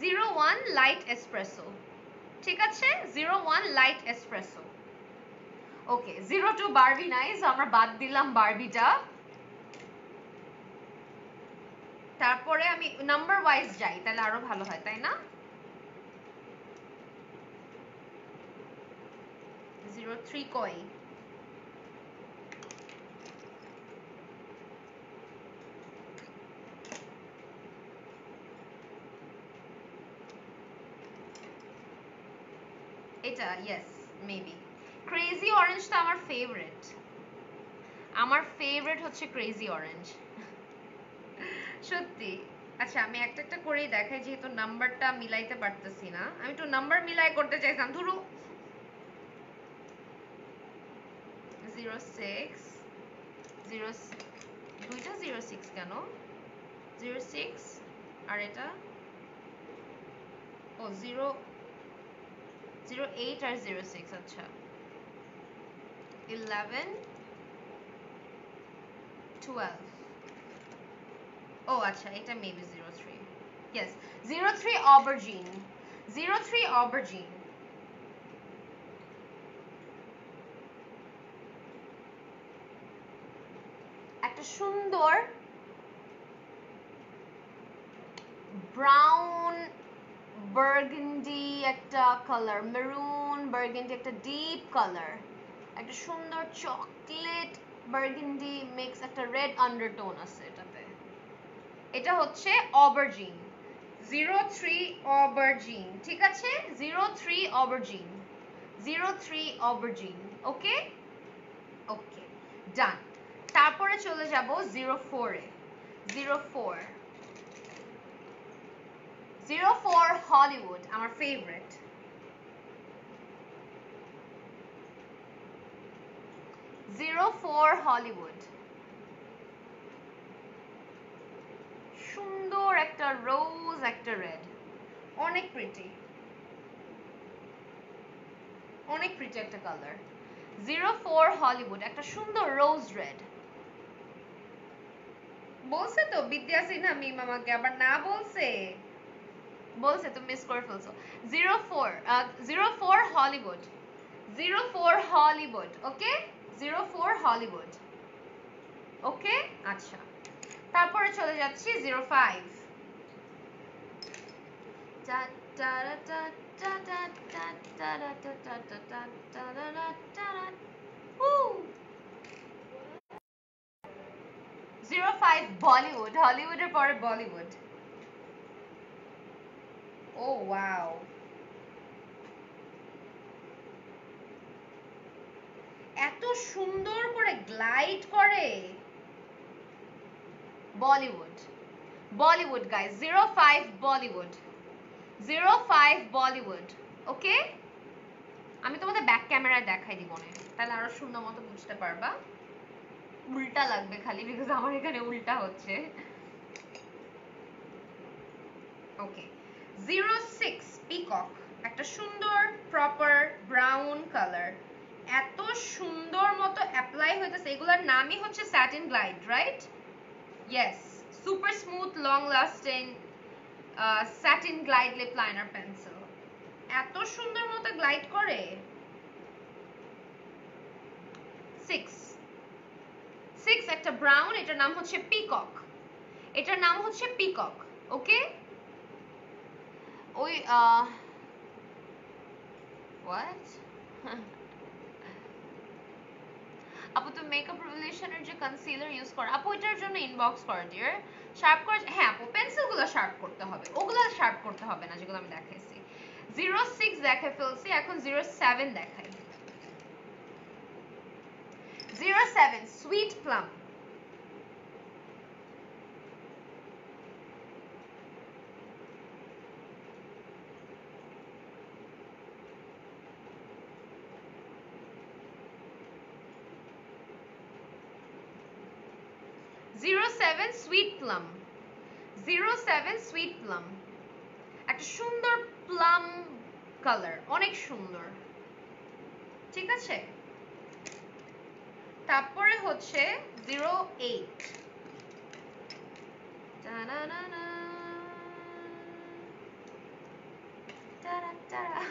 01 লাইট এসপ্রেসো। ঠিক আছে, 01 লাইট এসপ্রেসো। ওকে, 02 বারবি নাইস, আমরা বাদ দিলাম বারবিটা। তারপরে আমি নাম্বার ওয়াইজ যাই, তাহলে আরো ভালো হয়, তাই না? 03 কই, এটা ইয়েস মেবি। ক্রেজি অরেঞ্জটা আমার ফেভারিট, আমার ফেভারিট হচ্ছে ক্রেজি অরেঞ্জ, সত্যি। আচ্ছা আমি একটা একটা করেই দেখাই, যেহেতু নাম্বারটা মিলাইতে পারতেছি না, আমি একটু নাম্বার মিলাই করতে চাইছিলাম। ধরো 06 দুইটা 06 কেন? 06 আর এটা ও 08 আর 06। আচ্ছা 11 12। ও আচ্ছা এটা মেবি 03। Yes 03 aubergine, 03 aubergine। একটা সুন্দর ব্রাউন বার্গেন্ডি একটা কালার, মেরুন বার্গেন্ডি একটা ডিপ কালার, একটা সুন্দর চকলেট বার্গেন্ডি মিক্স, একটা রেড আন্ডারটোন আছে এটাতে। এটা হচ্ছে অবারজিন 03 অবারজিন, ঠিক আছে? 03 অবারজিন, 03 অবারজিন। ওকে ওকে ডান। তারপরে চলে যাব 04 এ। 04 হলিউড, আমার ফেভারিট। 04 হলিউড, সুন্দর একটা রোজ একটা রেড, অনেক প্রিটি, অনেক প্রিটি একটা কালার। 04 হলিউড, একটা সুন্দর রোজ রেড। বলছে তো বিদ্যা সিনহা মিম আমাকে, আবার না বলছে, বলছে তো মিস করে ফেলছো। 04 হলিউড, 04 হলিউড। ওকে 04 হলিউড। ওকে আচ্ছা তারপরে চলে যাচ্ছি 05। বলিউড, হলিউডের পরে বলিউড। ও ওয়াও, এত সুন্দর করে গ্লাইড করে। বলিউড, বলিউড গাইস 05 বলিউড, 05 বলিউড। ওকে আমি তোমাদের ব্যাক ক্যামেরায় দেখাই দিব না, তাহলে আরো সুন্দর মতো বুঝতে পারবা। উল্টা লাগবে খালি, বিকজ আমার এখানে উল্টা হচ্ছে। ওকে 06 পিকক, একটা সুন্দর প্রপার ব্রাউন কালার, এত সুন্দর মতো অ্যাপ্লাই হইতেছে। এগুলোর নামই হচ্ছে satin glide, right? Yes, super smooth long lasting satin glide lip liner pencil, এত সুন্দর মতো গ্লাইড করে। 6 একটা ব্রাউন, এটার নাম হচ্ছে পিকক, এটার নাম হচ্ছে পিকক। ওকে ওই হোয়াট আপু তো মেকআপ রেভলিউশনের যে কনসিলার ইউজ করো আপু, এটার জন্য ইনবক্স করো ডিয়ার। শার্প করে, হ্যাঁ আপু পেন্সিলগুলো শার্প করতে হবে, ওগুলো শার্প করতে হবে না যেগুলো আমি দেখাইছি। 06 দেখে ফেলছি, এখন 07 দেখাই। 07 sweet plum, 07 sweet plum, 07 sweet plum, একটা সুন্দর প্লাম কালার, অনেক সুন্দর, ঠিক আছে? তারপরে হচ্ছে 08।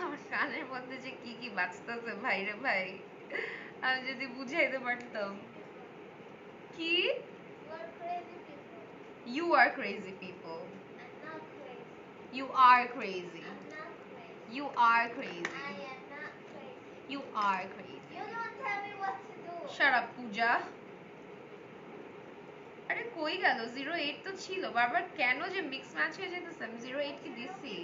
আমার কানের মধ্যে যে কি কি বাজতেছে ভাই রে ভাই, আমি যদি বুঝাইতে পারতাম। কি? You are crazy people. I'm not crazy. You are crazy. I'm not crazy. You are crazy. I am not crazy. You are crazy. You don't tell me what to do. Shut up, Pooja. আরে কই গেল 08 তো ছিল, বারবার কেন যে mix match হয়ে যেতেছে? আমি 08 কি দিছি?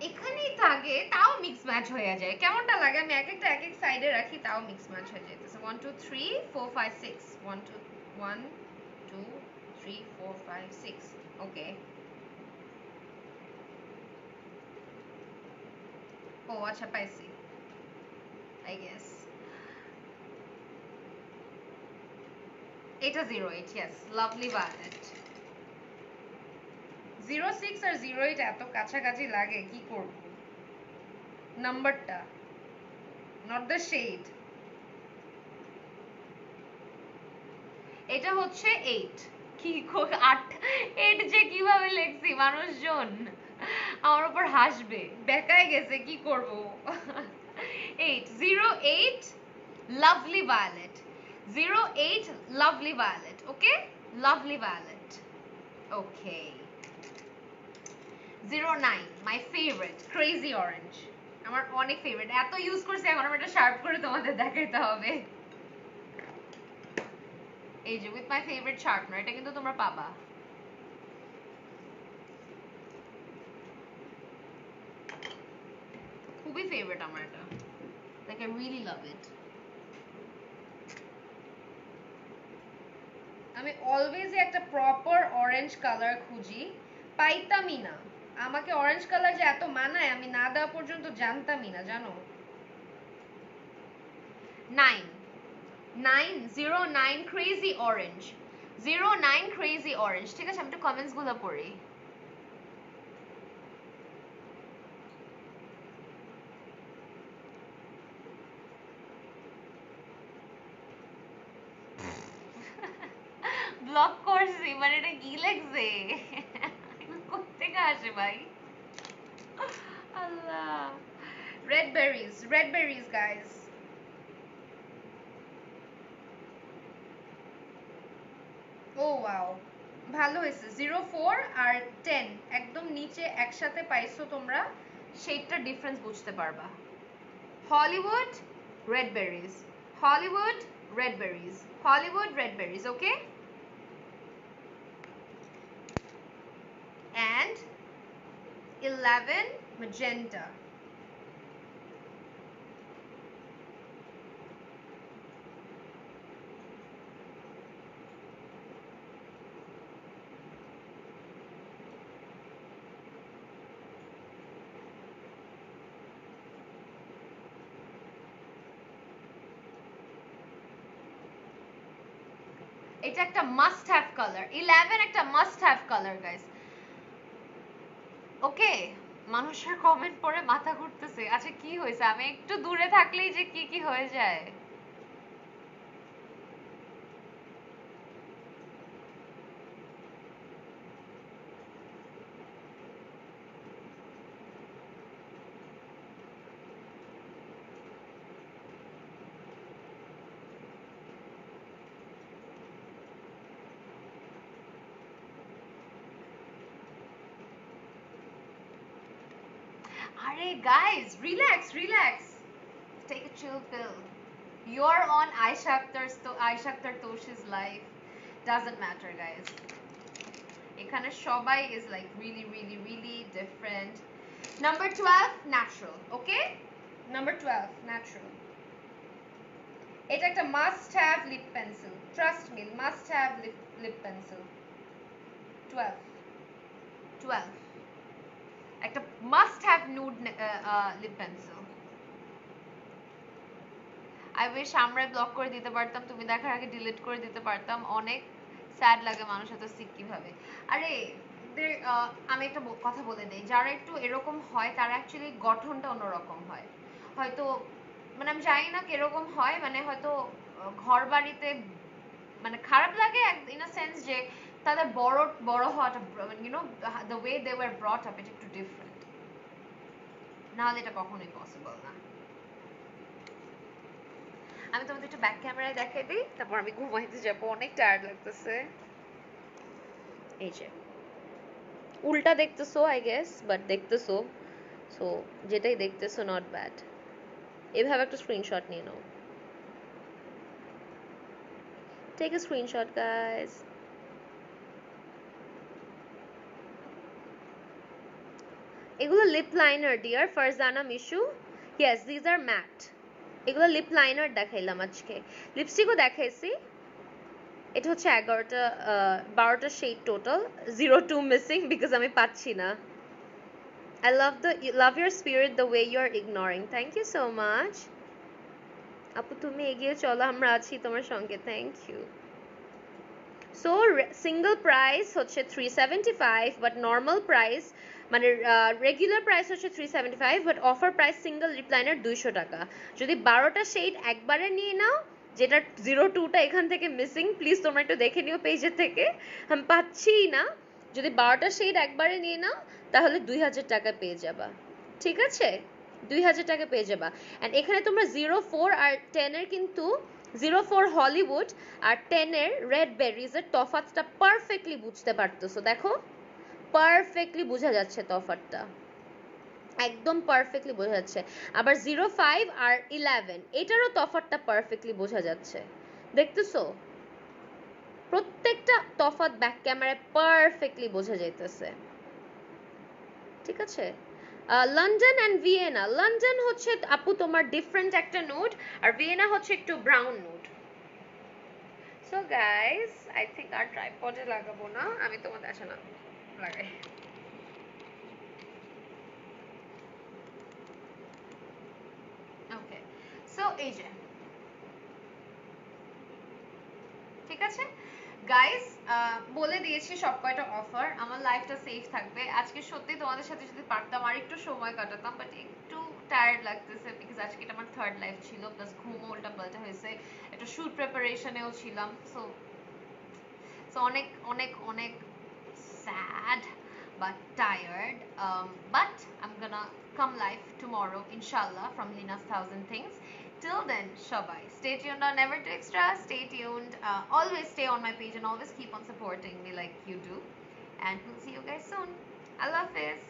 এখানেই থাকে তাও মিক্স ম্যাচ হয়ে যায়, কেমনটা লাগে? আমি এক একটা এক এক সাইডে রাখি তাও মিক্স ম্যাচ হয়ে যাইতেছে। 1 2 3 4 5 6 1 2 1 3 4 5 6 ওকে ও আচ্ছা পাইছি আই গেস এটা 08 ইয়েস লাভলি ভায়োলেট 06 আর 08 এত কাছাকাছি লাগে কি করব নাম্বারটা নট দ্য শেড এটা হচ্ছে 8 কি 8 8 যে কিভাবে লিখছি মানুষজন আমার উপর হাসবে বেকায় গেছে কি করব 8 08 lovely violet 08 lovely violet okay lovely violet okay 09 my favorite crazy orange আমার অনেক ফেভারিট এত ইউজ করছি এখন আমি এটা শার্প করে তোমাদের দেখাইতে হবে এই যে উইথ মাই ফেভারিট শার্পনার এটা কিন্তু তোমরা পাবা খুবই ফেভারিট আমার এটা লাইক আই রিয়েলি লাভ ইট আমি অলওয়েজ একটা প্রপার অরেঞ্জ কালার খুঁজি পাইতামই না আমাকে অরেঞ্জ কালার যে এত মানায় আমি না দেওয়া পর্যন্ত জানতামই না জানো 909 crazy orange 09 crazy orange ঠিক আছে আমি একটু কমেন্টস গুলো পড়ি ব্লক করছি মানে এটা কি লাগছে কোত্থেকে আসে ভাই আল্লাহ red berries guys ও ওয়াও ভালো হয়েছে 04 আর 10 একদম নিচে একসাথে পাইছো তোমরা শেডটা ডিফারেন্স বুঝতে পারবা Hollywood red berries Hollywood red berries Hollywood red berries okay and 11 magenta এটা একটা মাস্ট হ্যাভ কালার 11 একটা must have colour guys okay মানুষের কমেন্ট পড়ে মাথা ঘুরতেছে আচ্ছা কি হয়েছে আমি একটু দূরে থাকলেই যে কি কি হয়ে যায় Arey guys, relax. Take a chill pill. You're on Aisha Akhtar Tosh's life. Doesn't matter, guys. এখানে সবাই is like really different. Number 12, natural. Okay? Number 12, natural. এটা একটা must have lip pencil. Trust me, must have lip pencil. 12. একটা must have nude lip pencil I wish আমরা block করে দিতে পারতাম তুমি দেখার আগে ডিলিট করে দিতে পারতাম অনেক স্যাড লাগে মানুষ এত সিক কিভাবে আরে আমি একটা কথা বলে দেই যারা একটু এরকম হয় তারা অ্যাকচুয়ালি গঠনটা অন্যরকম হয় হয়তো মানে আমি জানি না কিরকম হয় মানে হয়তো ঘর বাড়িতে মানে খারাপ লাগে ইন আ সেন্স যে তাদের বড় হওয়াটা you know the way they were brought up এটা একটু ডিফারেন্ট নাহলে এটা কখনোই পসিবল না আমি তোমাদের একটু ব্যাক ক্যামেরায় দেখাই দিই তারপর আমি ঘুমাইতে যাবো অনেক টায়ার্ড লাগতেছে এই যে উল্টা দেখতেছো আই গেস বাট দেখতেছো সো যেটাই দেখতেছো নট ব্যাড এভাবে একটা স্ক্রিনশট নিয়ে now take a screenshot guys এগুলো lip liner dear Farzana Mishu yes this are matte এগুলো লিপ লাইনার দেখাইলাম আজকে লিপস্টিকও দেখাইছি এটা হচ্ছে 11টা 12টা শেড টোটাল, 02 মিসিং বিকজ আমি পাচ্ছি না। I love your spirit the way you are ignoring. Thank you so much. আপু তুমি এগিয়ে চলো, আমরা আছি তোমার সঙ্গে। Thank you. So single price হচ্ছে 375, বাট নর্মাল প্রাইস মানে রেগুলার প্রাইস হচ্ছে 375, বাট অফার প্রাইস সিঙ্গেল রিপ্লাইনার 200 টাকা। যদি 12টা শেড একবারে নিয়ে নাও, যেটা 02টা এখান থেকে মিসিং, প্লিজ তোমরা একটু দেখে নিও পেজের থেকে, আমি পাচ্ছি না। যদি 12টা শেড একবারে নিয়ে নাও তাহলে 2000 টাকা পেয়ে যাবা, ঠিক আছে? 2000 টাকা পেয়ে যাবা। অ্যান্ড এখানে তোমরা 04 আর 10 এর কিন্তু 04 হলিউড আর 10 এর রেড বেরিজের তফাৎটা পারফেক্টলি বুঝতে পারতেছো। দেখো পারফেক্টলি বোঝা যাচ্ছে তফাৎটা, একদম পারফেক্টলি বোঝা যাচ্ছে। আবার 05 আর 11 এটারও তফাৎটা পারফেক্টলি বোঝা যাচ্ছে, দেখতেছো? প্রত্যেকটা তফাৎ ব্যাক ক্যামেরায় পারফেক্টলি বোঝা যাইতেছে, ঠিক আছে? লন্ডন অ্যান্ড ভিয়েনা, লন্ডন হচ্ছে আপু তোমার ডিফারেন্ট একটা নোট, আর ভিয়েনা হচ্ছে একটু brown note. So guys I think আর ট্রাইপডে লাগাবো না, আমি তোমাদের আচ্ছা না লাগাই। ওকে, সো এই যে ঠিক আছে গাইস, বলে দিয়েছি সব কয়টা অফার। আমার লাইফটা সেফ থাকবে। আজকে সত্যি তোমাদের সাথে যদি পারতাম আর একটু সময় কাটাতাম, বাট একটু টায়ার্ড লাগতেছে বিকজ আজকে এটা আমার থার্ড লাইফ ছিল, প্লাস ঘুমও উল্টা পাল্টা হয়েছে, একটা শুট প্রিপারেশনেও ছিলাম। সো সো অনেক অনেক অনেক sad but tired, but I'm gonna come live tomorrow inshallah from Lina's Thousand Things. Till then shabai stay tuned on Never Too Extra, stay tuned, always stay on my page and always keep on supporting me like you do, and we'll see you guys soon. Allah Hafiz.